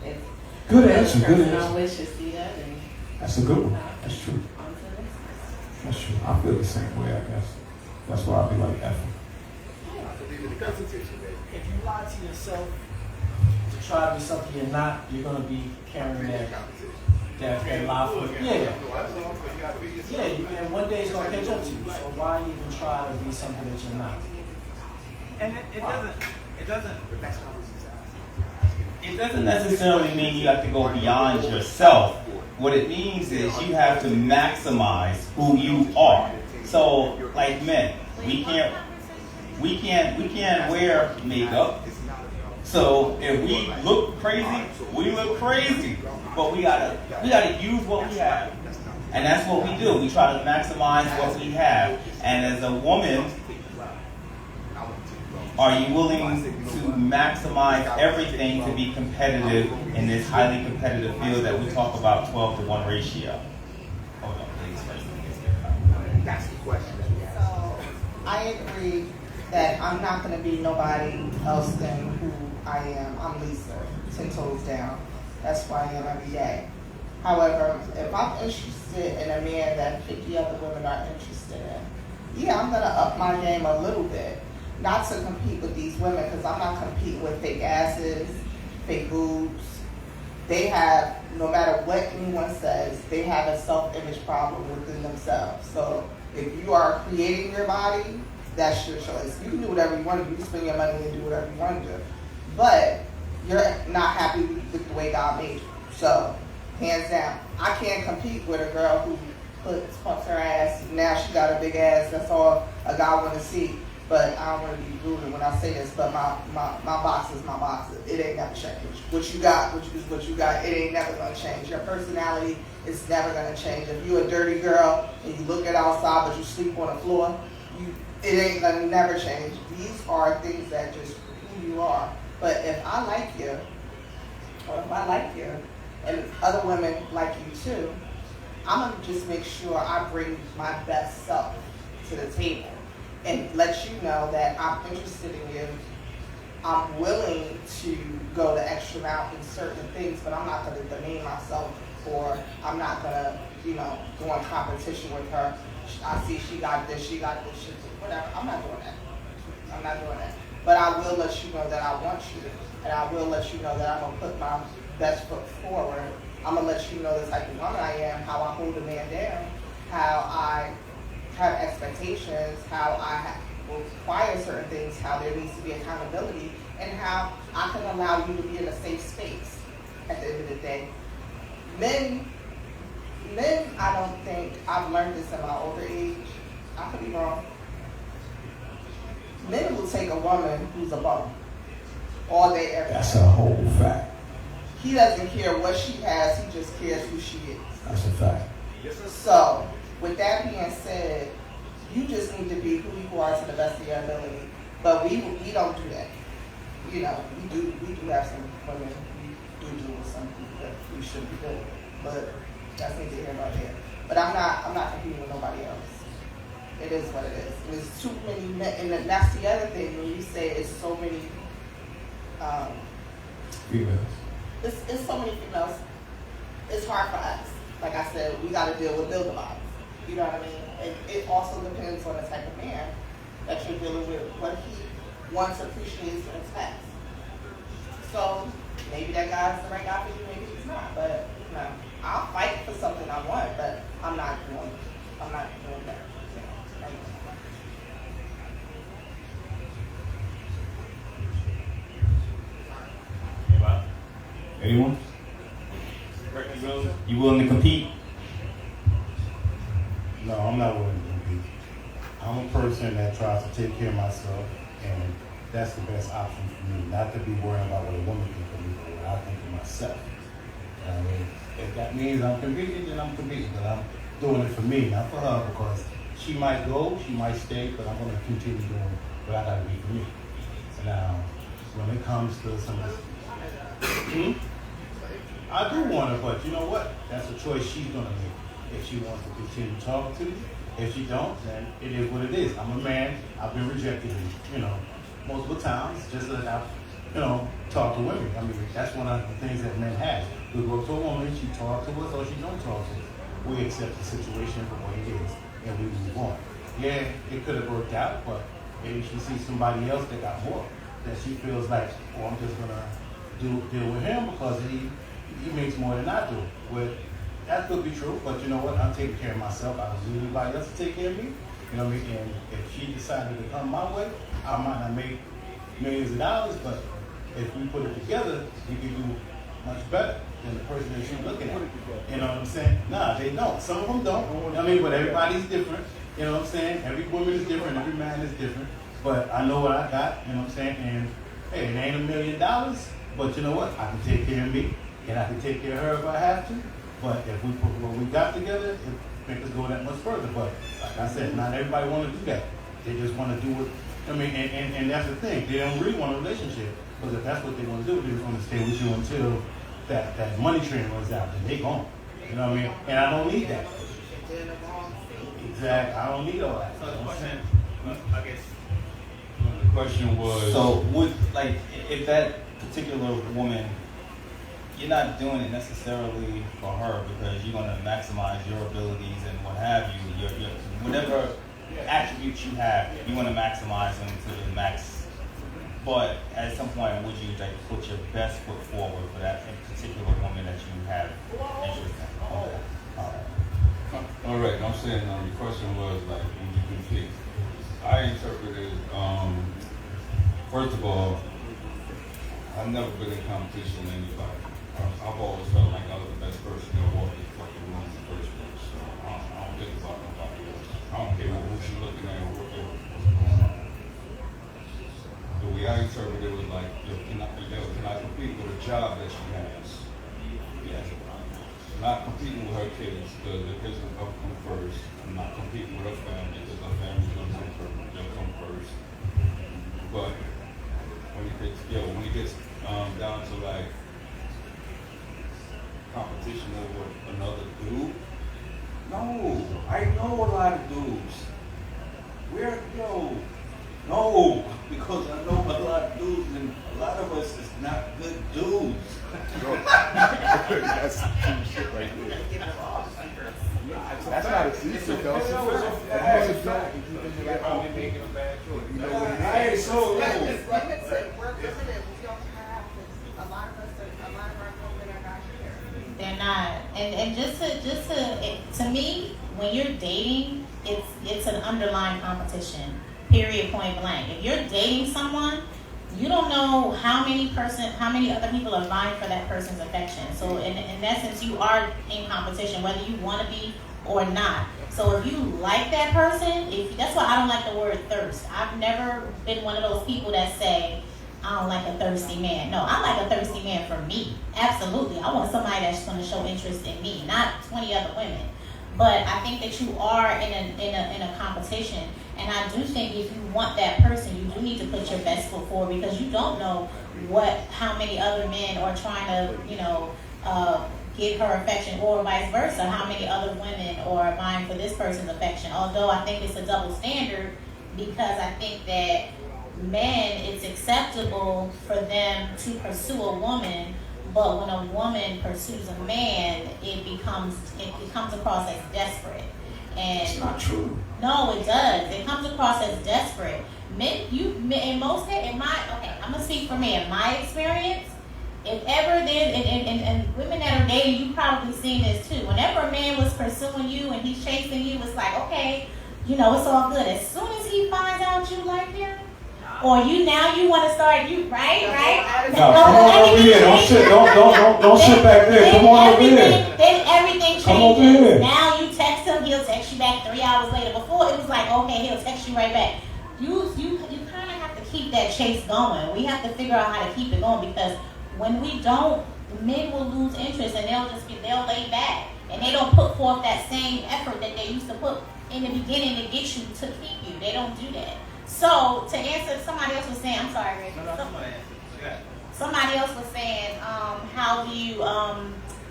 it's Good answer, good person I answer. wish to see that, and That's a good one. That's true. on to the next person. That's true. I feel the same way, I guess. That's why I'll be like F. If you lie to yourself to try to be something you're not, you're gonna be carrying that lie for and one day it's gonna catch up to you. So why even try to be something that you're not? And it doesn't necessarily mean you have to go beyond yourself. What it means is you have to maximize who you are. So, like men, we can't wear makeup. So if we look crazy, we look crazy. But we gotta use what we have. And that's what we do. We try to maximize what we have. And as a woman, are you willing to maximize everything to be competitive in this highly competitive field that we talk about 12-to-1 ratio? Hold on, please. That's the question. So I agree that I'm not going to be nobody else than who I am. I'm Lisa, 10 toes down. That's who I am every day. However, if I'm interested in a man that 50 other women are interested in, yeah, I'm going to up my game a little bit. Not to compete with these women, because I'm not competing with fake asses, fake boobs. They have, no matter what anyone says, they have a self-image problem within themselves. So if you are creating your body, that's your choice. You can do whatever you want to do. You can spend your money and do whatever you want to do. But you're not happy with the way God made you. So, hands down, I can't compete with a girl who pumps her ass. Now she got a big ass. That's all a guy want to see. but I don't want to be rude when I say this, but my box is my box. It ain't never changed. What you got, what you got, it ain't never gonna change. Your personality is never gonna change. If you a dirty girl and you look at outside but you sleep on the floor, it ain't gonna never change. These are things that just who you are. But if I like you, or if I like you, and other women like you too, I'm gonna just make sure I bring my best self to the table and let you know that I'm interested in you. I'm willing to go the extra mile in certain things, but I'm not gonna demean myself, or I'm not gonna, go in competition with her. I see she got this, she whatever. I'm not doing that. I'm not doing that. But I will let you know that I want you, and I will let you know that I'm gonna put my best foot forward. I'm gonna let you know the type of woman I am, how I hold a man down, how I have expectations, how I will require certain things, how there needs to be accountability, and how I can allow you to be in a safe space at the end of the day. Men, I don't think, I've learned this in my older age, I could be wrong. Men will take a woman who's a bum all day, every day. That's a whole fact. He doesn't care what she has, he just cares who she is. That's a fact. So, with that being said, you just need to be who you are to the best of your ability. But we don't do that. We do have some women we do some that we shouldn't be doing. But that's neither here nor there. But I'm not competing with nobody else. It is what it is. There's too many men, and that's the other thing when you say it's so many Females. it's so many females. It's hard for us. Like I said, we got to deal with builder bodies. You know what I mean? And it also depends on the type of man that you're dealing with, what he wants, appreciates, and expects. So maybe that guy's the right guy for you, maybe he's not. But I'll fight for something I want, but I'm not doing that. Anyone? You willing to compete? No, I'm not willing to compete. I'm a person that tries to take care of myself, and that's the best option for me. Not to be worrying about what a woman thinks of me, but what I think of myself. I mean, if that means I'm competing, then I'm competing. But I'm doing it for me, not for her, because she might go, she might stay, but I'm going to continue doing what I got to be for me. Now, when it comes to some I do want her, but you know what? That's a choice she's gonna make. If she wants to continue talking to me, if she don't, then it is what it is. I'm a man. I've been rejected, multiple times, just as I've, talked to women. I mean, that's one of the things that men have. We go to a woman, she talks to us, or she don't talk to us. We accept the situation for what it is, and we move on. Yeah, it could have worked out, but maybe she sees somebody else that got more, that she feels like, oh, I'm just gonna deal with him because he makes more than I do. Well, that could be true, but you know what? I'm taking care of myself. I don't need anybody else to take care of me. You know what I mean? And if she decided to come my way, I might not make millions of dollars, but if we put it together, we can do much better than the person that you're looking at. You know what I'm saying? Nah, they don't. Some of them don't. You know what I mean? But everybody's different. You know what I'm saying? Every woman is different. Every man is different. But I know what I got. You know what I'm saying? And hey, it ain't $1 million, but you know what? I can take care of me, and I can take care of her if I have to. But if we put what we got together, it make us go that much further. But like I said, not everybody want to do that. They just want to do it. I mean, and that's the thing. They don't really want a relationship, because if that's what they want to do, they just want to stay with you until that money train runs out, then they gone. You know what I mean? And I don't need that. Exactly. I don't need all that. So the question was. So if that particular woman, you're not doing it necessarily for her because you're going to maximize your abilities and what have you. Your whatever attributes you have, you want to maximize them to the max. But at some point, would you put your best foot forward for that particular woman that you have interest in? Okay. All right, I'm saying the question was would you compete? I interpreted, first of all, I've never been in competition with anybody. I've always felt like I was the best person to walk this fucking room in the first place. So I don't think about nobody else. I don't care who she's looking at or what's going on. because if it's gonna come first, I'm not competing with her family because her family's gonna come first. They'll come first. But when it gets down to like competition over another dude, no, I know a lot of dudes. No, because I know a lot of dudes, and a lot of us is not good dudes. That's some shit right there. That's not a secret, though. Hey, so We're limited. We don't have a lot of our women are not here. They're not, and just to me, when you're dating, it's an underlying competition. Period. Point blank. If you're dating someone, you don't know how many other people are vying for that person's affection. So in essence, you are in competition, whether you want to be or not. So if you like that person, that's why I don't like the word thirst. I've never been one of those people that say, I don't like a thirsty man. No, I like a thirsty man for me. Absolutely. I want somebody that's going to show interest in me, not 20 other women. But I think that you are in a competition, and I do think if you want that person, you do need to put your best foot forward, because you don't know how many other men are trying to get her affection, or vice versa, how many other women are vying for this person's affection. Although I think it's a double standard, because I think that men, it's acceptable for them to pursue a woman, but when a woman pursues a man, it becomes across as desperate. And It's not true. no, it does. It comes across as desperate. I'm gonna speak for me. In my experience, if ever there's and women that are dating, you've probably seen this too. Whenever a man was pursuing you and he's chasing you, it's like, okay, it's all good. As soon as he finds out you like him, or you want to start right? No, come on over here. Don't sit back there. Come on over here. Then everything Come over changes. here. Now you text him, he'll text you back 3 hours later. Before it was like, okay, he'll text you right back. You kind of have to keep that chase going. We have to figure out how to keep it going, because when we don't, men will lose interest and they'll lay back, and they don't put forth that same effort that they used to put in the beginning to get you to keep you. They don't do that. So to answer, somebody else was saying, I'm sorry, Rick. Somebody else was saying, how do you,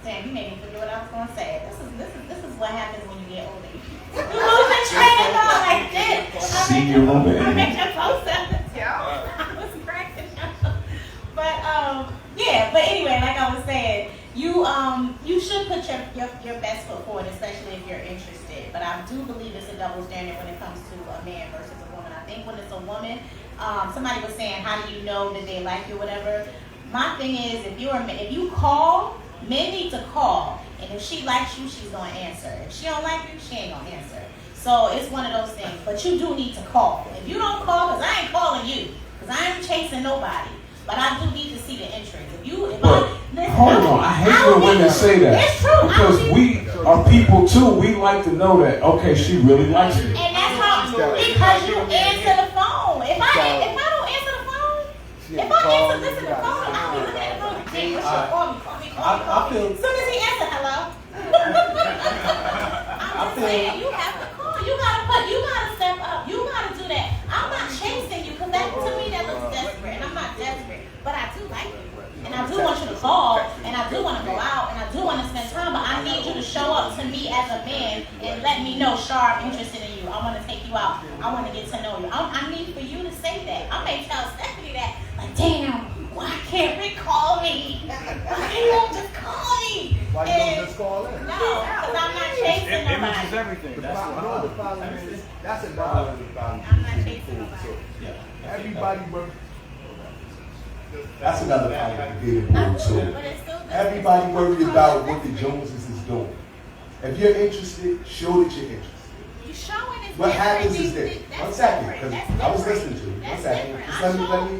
damn, you made me forget what I was going to say. This is what happens when you get older. You lose the train of thought like this. See your woman. I make your post up. I was cracking up. But anyway, like I was saying, you should put your best foot forward, especially if you're interested. But I do believe it's a double standard when it comes to a man versus a woman. I think when it's a woman, somebody was saying, how do you know that they like you, whatever. My thing is, if you call, men need to call, and if she likes you, she's gonna answer. If she don't like you, she ain't gonna answer. So it's one of those things. But you do need to call. If you don't call, because I ain't calling you, because I ain't chasing nobody. But I do need to see the interest. Hold on, I hate when women say that. It's true. Because we are people too. We like to know that, okay, she really likes me. And that's how, because you answer the phone. If I don't answer the phone, if I answer the phone, I'll be looking at the phone. Hey, what's your call me? As soon as he answers, hello. I'm just saying, you have to call. You gotta step up. You gotta do that. I'm not chasing you, because to me that looks desperate, and I'm not desperate. But I do like you. And I do want you to call, and I do want to go out, and I do want to spend time, but I need you to show up to me as a man and let me know, Shar, I'm interested in you. I want to take you out. I want to get to know you. I need for you to say that. I may tell Stephanie that, like, damn, why can't Rick call me? Why can't you don't just call me? Why you don't just call in? No, because I'm not chasing nobody. Image is everything. The problem is, that's another problem. I'm not chasing nobody. Everybody works. That's another part of the dating pool too. But it's still Everybody worried about what the Joneses is doing. If you're interested, show that you're interested. You showing is What different. happens is this. That's One second, different. because That's I was different. listening to you. One That's second. different. Just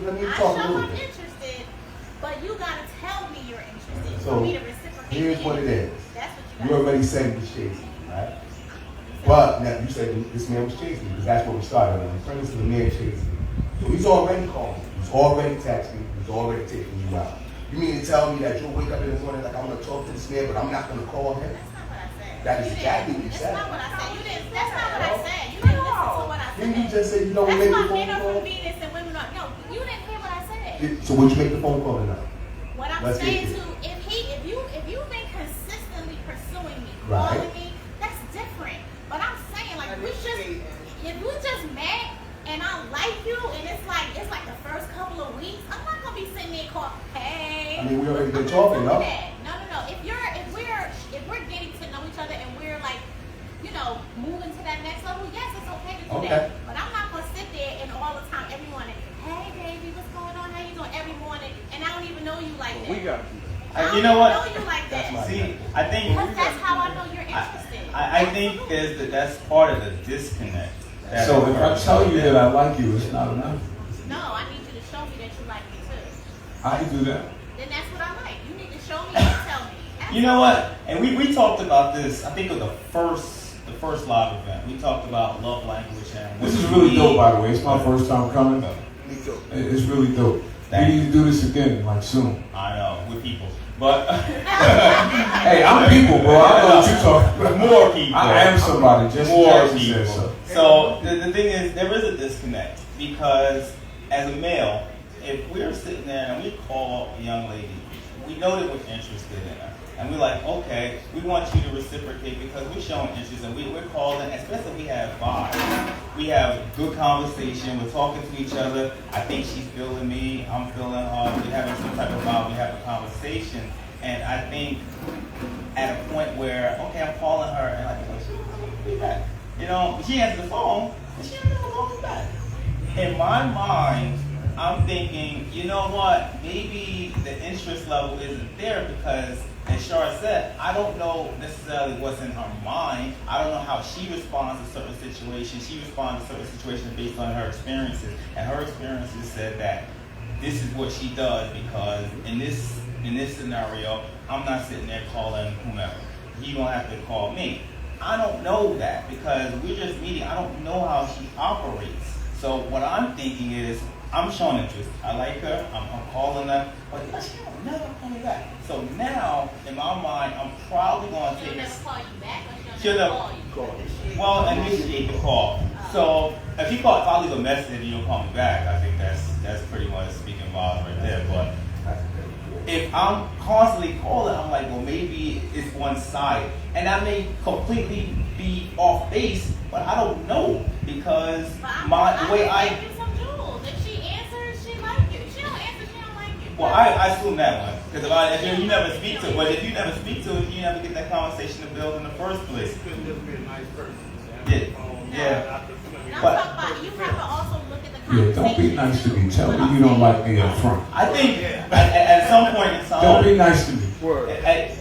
let me talk a little I'm bit. interested, but you gotta tell me you're interested So, for me to reciprocate. here's the what it interest. is. That's what You you already said he was chasing you, right? But now you said this man was chasing you, because that's what we started on. The premise of the man chasing you. So he's already calling you. He's already texting you. He's already taking you out. You mean to tell me that you'll wake up in the morning like, I'm going to talk to this man, but I'm not going to call him? That's not what I said. That is exactly what you That's said. not what I said. You didn't. That's not what I said. You didn't listen to what I said. Didn't you just say you don't That's make why the phone men are call? from Venus and women are. No, you didn't hear what I said. So would you make the phone call or not? What I'm Let's saying get to if you've been consistently pursuing me, Right. calling me, that's different. But I'm saying like if we just met and I like you and it's like the first couple of weeks, I'm not gonna be sitting there calling, hey. I mean, we already been I'm not talking, doing no? that. No. If we're getting to know each other and we're like, moving to that next level, yes, it's okay to do Okay. that. But I'm not gonna sit there and all the time, every morning, hey baby, what's going on? How you doing? Every morning, and I don't even know you like that. We got to do that. I don't You know even what? know you like that. See, I think Because that's how I know you're interested. I think that's part of the disconnect. that So if I occurs. tell you that I like you, it's not enough. No, I need you to show me that you like me too. I can do that. Then that's what I like. You need to show me and tell me. You know what? And we talked about this. I think of the first live event. We talked about love language and This is really dope, by the way. It's my first time coming. Me too. It's really dope. We Thank need to do this again, like soon. I know with people, but Hey, I'm people, bro. I know what you're talking about. more people. I am somebody. Just More Jackson people. said so. So the thing is, there is a disconnect because as a male, if we're sitting there and we call a young lady, we know that we're interested in her. And we're like, okay, we want you to reciprocate because we're showing interest and we're calling, especially if we have vibes. We have good conversation, we're talking to each other. I think she's feeling me, I'm feeling her, we're having some type of vibe, we have a conversation. And I think at a point where, okay, I'm calling her and like, she don't call me back. She answers the phone, and she never calls me back. In my mind, I'm thinking, you know what, maybe the interest level isn't there because, as Shar said, I don't know necessarily what's in her mind. I don't know how she responds to certain situations. She responds to certain situations based on her experiences. And her experiences said that this is what she does because in this scenario, I'm not sitting there calling whomever. He gonna have to call me. I don't know that because we're just meeting. I don't know how she operates. So what I'm thinking is, I'm showing interest. I like her. I'm calling her, but she don't never call me back. So now, in my mind, I'm probably going to She'll take never call you back or She'll she'll never never call you. well, initiate the call. So if you call, if I leave a message and you don't call me back, I think that's pretty much speaking volume right there. But if I'm constantly calling, I'm like, well, maybe it's one sided, and that may completely be off base, but I don't know because the way I. If she answers, she like you. If she don't answer, she don't like you. Well, I assume that one because if you never speak to it, but if you never speak to it, you never get that conversation to build in the first place. You couldn't just be a nice person. Yeah. And I'm But- talking about you have to also look at the Yeah, conversation. don't be nice to me. Tell me you don't like me up front. I think at some point in time, Don't be nice to me. Word.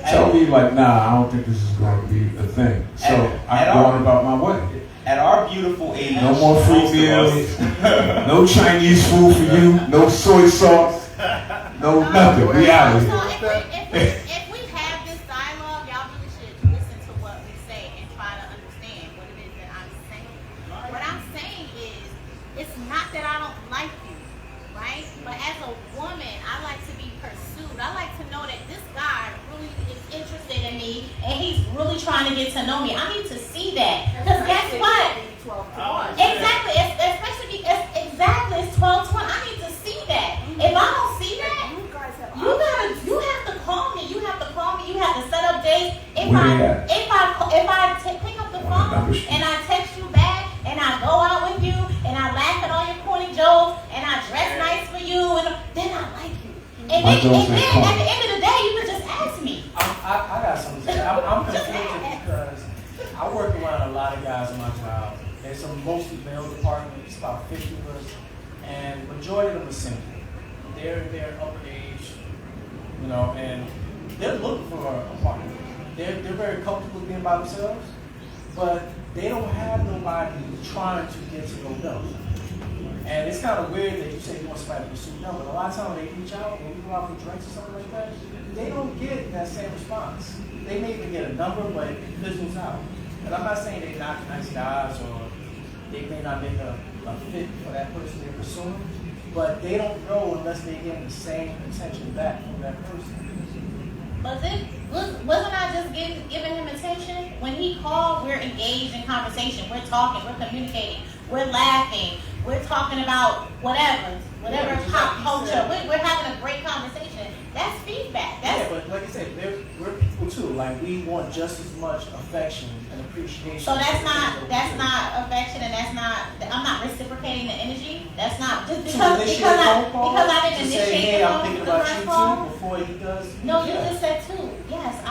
Tell me like, nah, I don't think this is going to be a thing. So At I'm all. going about my way. At our beautiful age, No more free most of us- meals. No Chinese food for you. No soy sauce. No nothing. We out of So here. if we have this dialogue, y'all really should listen to what we say and try to understand what it is that I'm saying. What I'm saying is, it's not that I don't like you, right? But as a woman, I like to be pursued. I like to know that this guy really is interested in me and he's really trying to get to know me. I need to see that. Because guess what? Exactly. Especially because it's 12 to 1. I need to see that. If I don't see that, you have to call me. You have to call me. You have to set up dates. If Where I they at? pick up the On the phone number sheet. and I text you back and I go out with you and I laugh at all your corny jokes and I dress nice for you and then I like you. And My then, jokes ain't corny. at the end of the day, you could just ask me. I got something to say. I'm conflicted because I work around a lot of guys in my job. There's some mostly male departments, about 50 of us, and majority of them are single. They're up in age, and they're looking for a partner. They're very comfortable being by themselves, but they don't have nobody trying to get to know them. And it's kind of weird that you say you want somebody to pursue them, but a lot of times when they reach out, when we go out for drinks or something like that, they don't get that same response. They may even get a number, but it fizzles out. And I'm not saying they're not nice guys or they may not make a fit for that person they're pursuing, but they don't know unless they get the same attention back from that person. Wasn't I just giving him attention? When he called, we're engaged in conversation. We're talking. We're communicating. We're laughing. We're talking about whatever pop culture. We're having a great conversation. That's feedback. Yeah, but like I said, we're people too. Like we want just as much affection and appreciation. So that's not affection, and I'm not reciprocating the energy. That's not just because I didn't initiate hey, I'm thinking about first you call. too before he does. No, you just said two. Yes,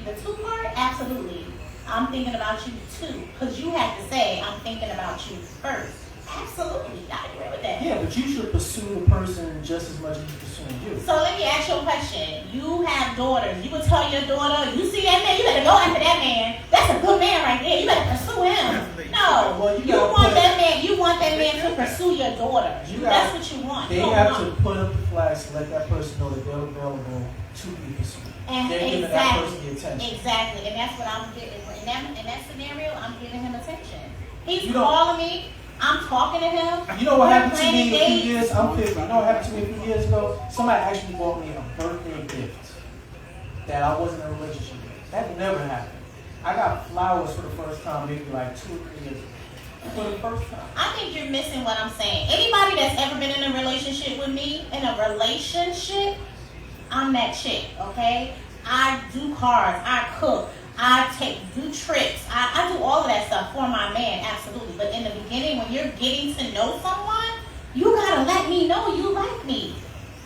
the two part, absolutely. I'm thinking about you too, because you had to say I'm thinking about you first. Absolutely, I agree with that. Yeah, but you should pursue the person just as much as you're pursuing you. So let me ask you a question. You have daughters. You would tell your daughter, you see that man, you better go after that man. That's a good man right there. You better pursue him. No, Well, you want that man. You want that man to pursue your daughter. That's what you want. They have to put up the flags to let that person know that they're available to be pursued. And they're giving that person the attention. Exactly, and that's what I'm giving. In that scenario, I'm giving him attention. He's You know- calling me. I'm talking to him. You know what We're happened to planning me a few dates. years? I'm 50. You know what happened to me a few years ago? Somebody actually bought me a birthday gift that I wasn't in a relationship with. That never happened. I got flowers for the first time maybe like 2 or 3 years ago. For the first time. I think you're missing what I'm saying. Anybody that's ever been in a relationship with me, I'm that chick, okay? I do cars, I cook, I do trips, I do all of that stuff for my man, absolutely. But in the beginning, when you're getting to know someone, you gotta let me know you like me.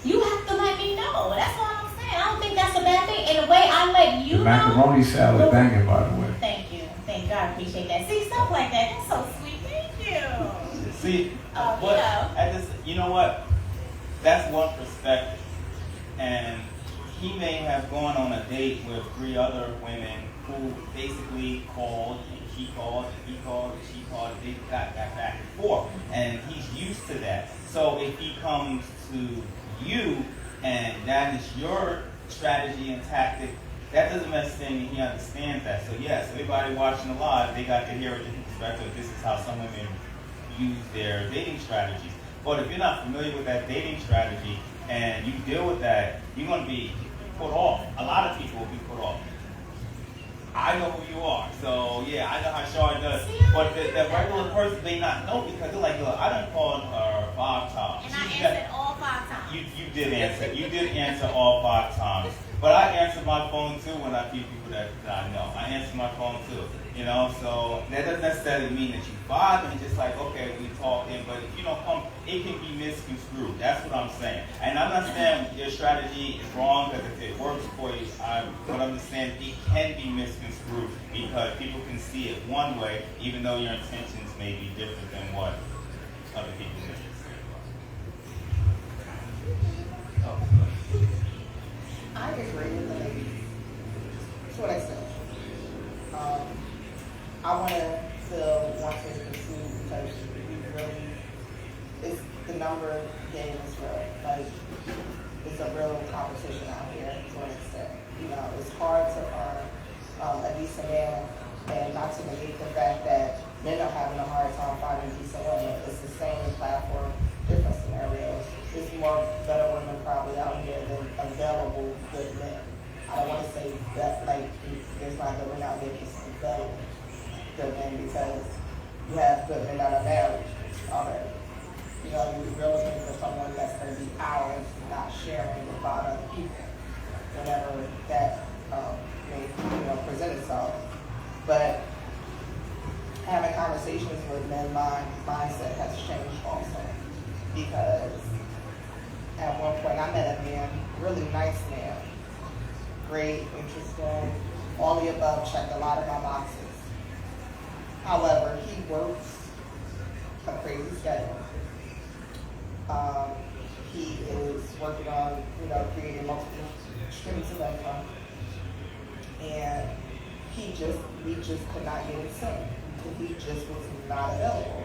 You have to let me know. That's what I'm saying. I don't think that's a bad thing. In a way, I let you The know. macaroni salad banging, by the way. Thank you. Thank you. I appreciate that. See, stuff like that. That's so sweet. Thank you. See, You know. you know what? That's one perspective. And he may have gone on a date with 3 other women who basically called, and she called, and he called, and she called, and they got that back and forth. And he's used to that. So if he comes to you and that is your strategy and tactic, that doesn't necessarily mean he understands that. So yes, everybody watching the live, they got to hear a different perspective. This is how some women use their dating strategies. But if you're not familiar with that dating strategy and you deal with that, you're going to be put off. A lot of people will be put off. I know who you are, so yeah, I know how Shar does. But the regular person may not know because they're like, look, I done called her 5 times. And I answered all 5 times. You did answer. You did answer all 5 times. But I answer my phone too when I meet people that I know. I answer my phone too. You know, so that doesn't necessarily mean that you vibe and just like, okay, we talking, but if you don't come, it can be misconstrued. That's what I'm saying. And I'm not saying your strategy is wrong because if it works for you, but I'm just saying it can be misconstrued because people can see it one way, even though your intentions may be different than what other people think. I agree with the ladies. To what extent? I want to feel wanted to pursue because it's the number game is real. Like, it's a real competition out here to an extent. You know, it's hard to earn a decent man, and not to negate the fact that men are having a hard time finding decent women. It's the same platform, different scenarios. There's more better women probably out here than available good men. I don't want to say that like there's not good men out there just available good men because you have good men that are married already. You know, you're looking for someone that's going to be ours, not sharing with a lot of other people, whenever that may present itself. But having conversations with men, my mindset has changed also because at one point I met a man, really nice man, great, interesting, all the above, checked a lot of my boxes. However, he works a crazy schedule. He is working on, creating multiple streams of income. And we just could not get in sync. He just was not available.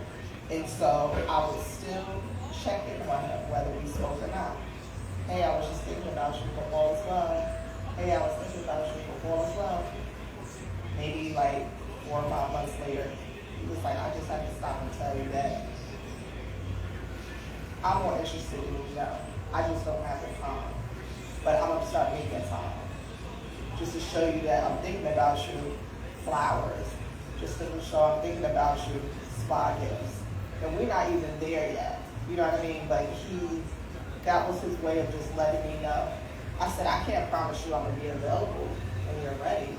And so I would still check in on him, whether we spoke or not. Hey, I was just thinking about you for all as well. Hey, I was thinking about you for all as well. Maybe like 4 or 5 months later, he was like, I just had to stop and tell you that I'm more interested in you now. I just don't have the time. But I'm going to start making time. just to show you that I'm thinking about you, flowers. Just to show I'm thinking about you, spa gifts. And we're not even there yet. You know what I mean? But that was his way of just letting me know. I said, I can't promise you I'm going to be available when you're ready.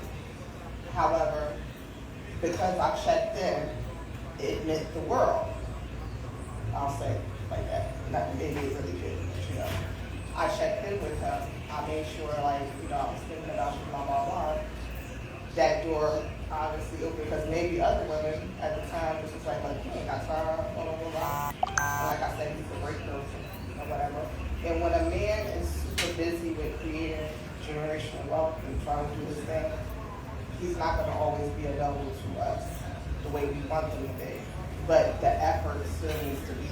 However, because I checked in, it meant the world. I'll say it like that. Not maybe it really did, but you know. I checked in with him. I made sure, like, you know, I was thinking about you, blah, blah, blah. That door obviously opened because maybe other women at the time was just like, you ain't got time, blah, blah, blah, blah. And like I said, he's a great person or whatever. And when a man is super busy with creating generational wealth and trying to do his thing, he's not going to always be available to us the way we want him to be. But the effort still needs to be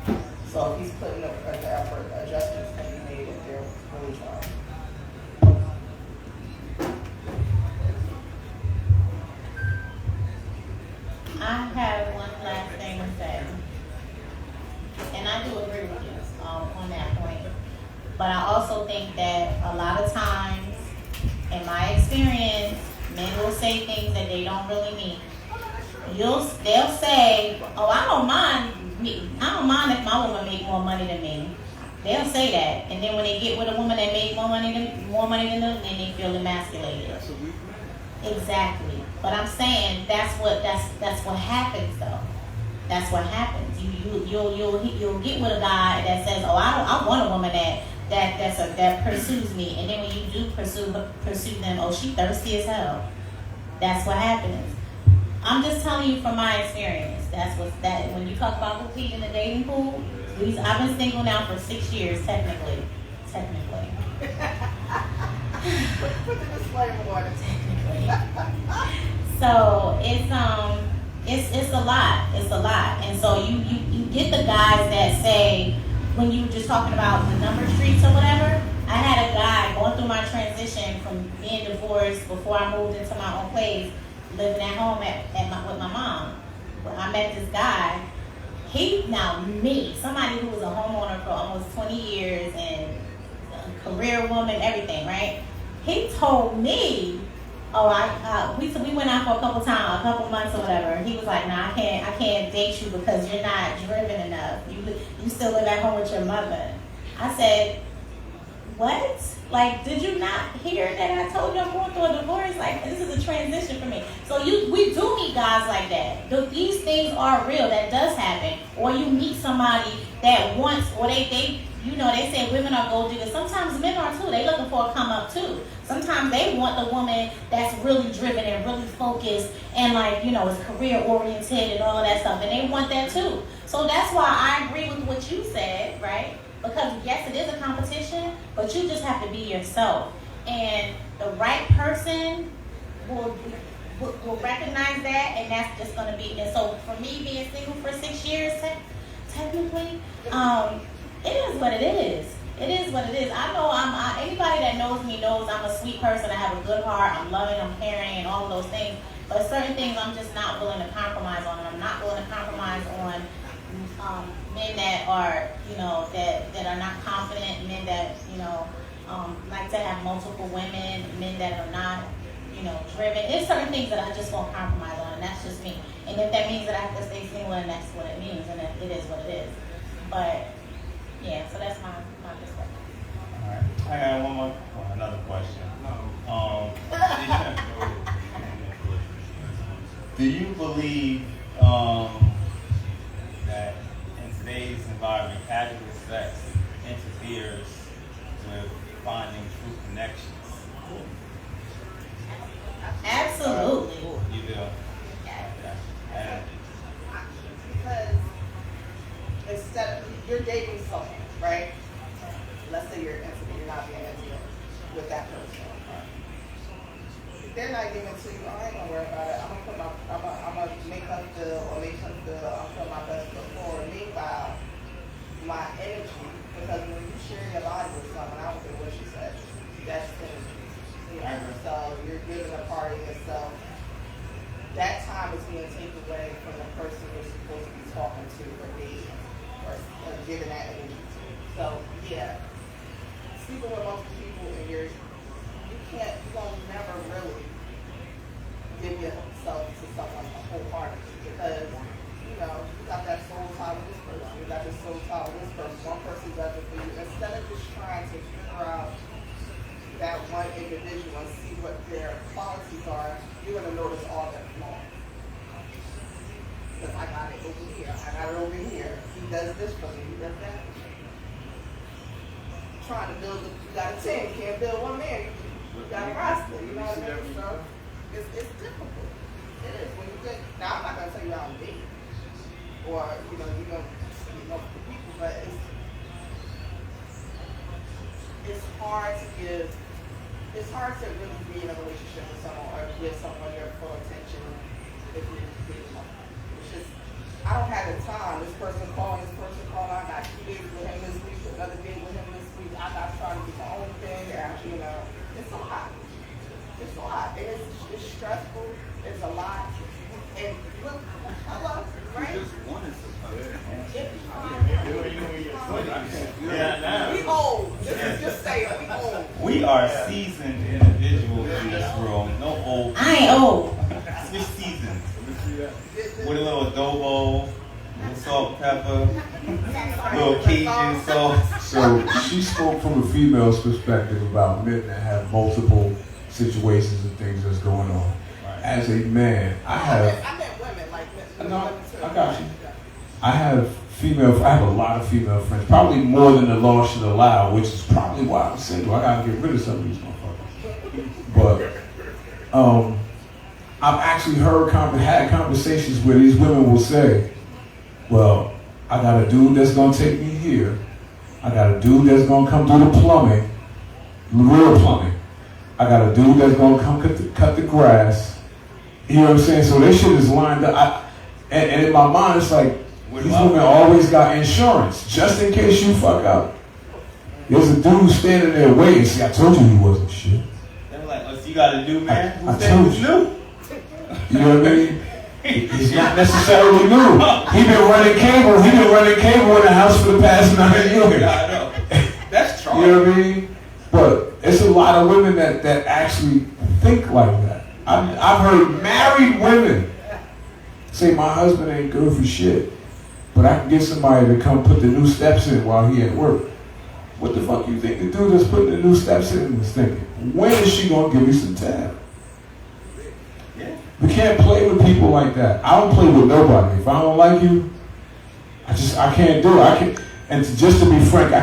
there. So if he's putting the effort, adjustments can be made if they're really trying. I have one last thing to say, and I do agree with you on that point. But I also think that a lot of times, in my experience, men will say things that they don't really mean. They'll say, "Oh, I don't mind if my woman make more money than me." They'll say that, and then when they get with a woman that makes more money than them, then they feel emasculated. Exactly. But I'm saying that's what happens though. That's what happens. You'll get with a guy that says, "Oh, I want a woman that pursues me," and then when you do pursue them, "Oh, she thirsty as hell." That's what happens. I'm just telling you from my experience. That when you talk about competing in the dating pool, I've been single now for 6 years technically. Put the disclaimer on it. So it's a lot. It's a lot. And so you get the guys that say, when you were just talking about the number streets or whatever, I had a guy going through my transition from being divorced before I moved into my own place, living at home with my mom. When I met this guy, somebody who was a homeowner for almost 20 years and a career woman, everything, right? He told me, we went out for a couple months or whatever. He was like, "Nah, I can't date you because you're not driven enough. You still live at home with your mother." I said, "What? Like, did you not hear that I told you I'm going through a divorce? Like, this is a transition for me." So we do meet guys like that. These things are real. That does happen. Or you meet somebody that wants, or they say women are gold diggers. Sometimes men are too. They looking for a come up too. Sometimes they want the woman that's really driven and really focused and is career oriented and all that stuff. And they want that too. So that's why I agree with what you said, right? Because yes, it is a competition, but you just have to be yourself. And the right person will recognize that, and that's just going to be. And so for me, being single for 6 years, technically, it is what it is. It is what it is. I know anybody that knows me knows I'm a sweet person. I have a good heart. I'm loving, I'm caring, and all of those things. But certain things I'm just not willing to compromise on. And I'm not willing to compromise on men that are, that are not confident, men that, like to have multiple women, men that are not, driven. There's certain things that I just won't compromise on, and that's just me. And if that means that I have to stay single, then that's what it means, and it is what it is. But yeah, so that's my perspective. All right. I got another question. Do you believe that in today's environment, casual sex interferes with finding true connections? Absolutely. You do? Yeah. Okay. Because instead of, you're dating someone, right? Let's say you're not being intimate with that person. They're not giving it to you. I ain't gonna worry about it. I'm gonna make up the, I'll put my best foot forward. Meanwhile, my energy, because when you share your body with someone, I don't care what she says, that's energy. So you're giving a part of yourself. That time is being taken away from the person you're supposed to be talking to or dating or giving that energy to. So yeah, sleeping with multiple people and you're you won't never really give yourself to someone wholeheartedly because, you got that soul tie with this person, you got this soul tie with this person, one person does it for you. Instead of just trying to figure out that one individual and see what their qualities are, you're going to notice all their flaws. Because I got it over here, I got it over here. He does this for me, he does that for me. Trying to build, you got a team, you can't build one man, you got a roster, you know what I mean? So it's difficult. It is. When you get, now I'm not going to tell you how I'm dating, or, you're going to know the people, but it's hard to give. It's hard to really be in a relationship with someone or give someone your full attention if you're dating them. It's just, I don't have the time. This person calling, I got 2 days with him this week, another day with him this week. I got to try to do my own thing. It's a lot. It's a lot. And it's stressful. It's a lot. And look, hello, right? We old. Just say it. We old. We are seasoned individuals in this room. No old. I ain't old. We're seasoned. With a little adobo, little salt, pepper, little Cajun sauce. So she spoke from a female's perspective about men that have multiple situations and things that's going on. As a man, I met women like this. No, I got you. I have a lot of female friends, probably more than the law should allow, which is probably why I'm single. I gotta get rid of some of these motherfuckers. But I've actually had conversations where these women will say, well, I got a dude that's gonna take me here. I got a dude that's gonna come do the plumbing, the real plumbing. I got a dude that's gonna come cut the grass. You know what I'm saying? So this shit is lined up. And in my mind, it's like, these women always got insurance, just in case you fuck up. There's a dude standing there waiting. See, I told you he wasn't shit. They're like, oh, so you got a new man? I told you. You know what I mean? He's not necessarily new. He been running cable in the house for the past 9 years. I know. That's true. You know what I mean? But it's a lot of women that actually think like that. I've heard married women say, my husband ain't good for shit, but I can get somebody to come put the new steps in while he at work. What the fuck you think the dude that's putting the new steps in is thinking? When is she gonna give me some tab? Yeah. We can't play with people like that. I don't play with nobody. If I don't like you, I can't do it. And just to be frank,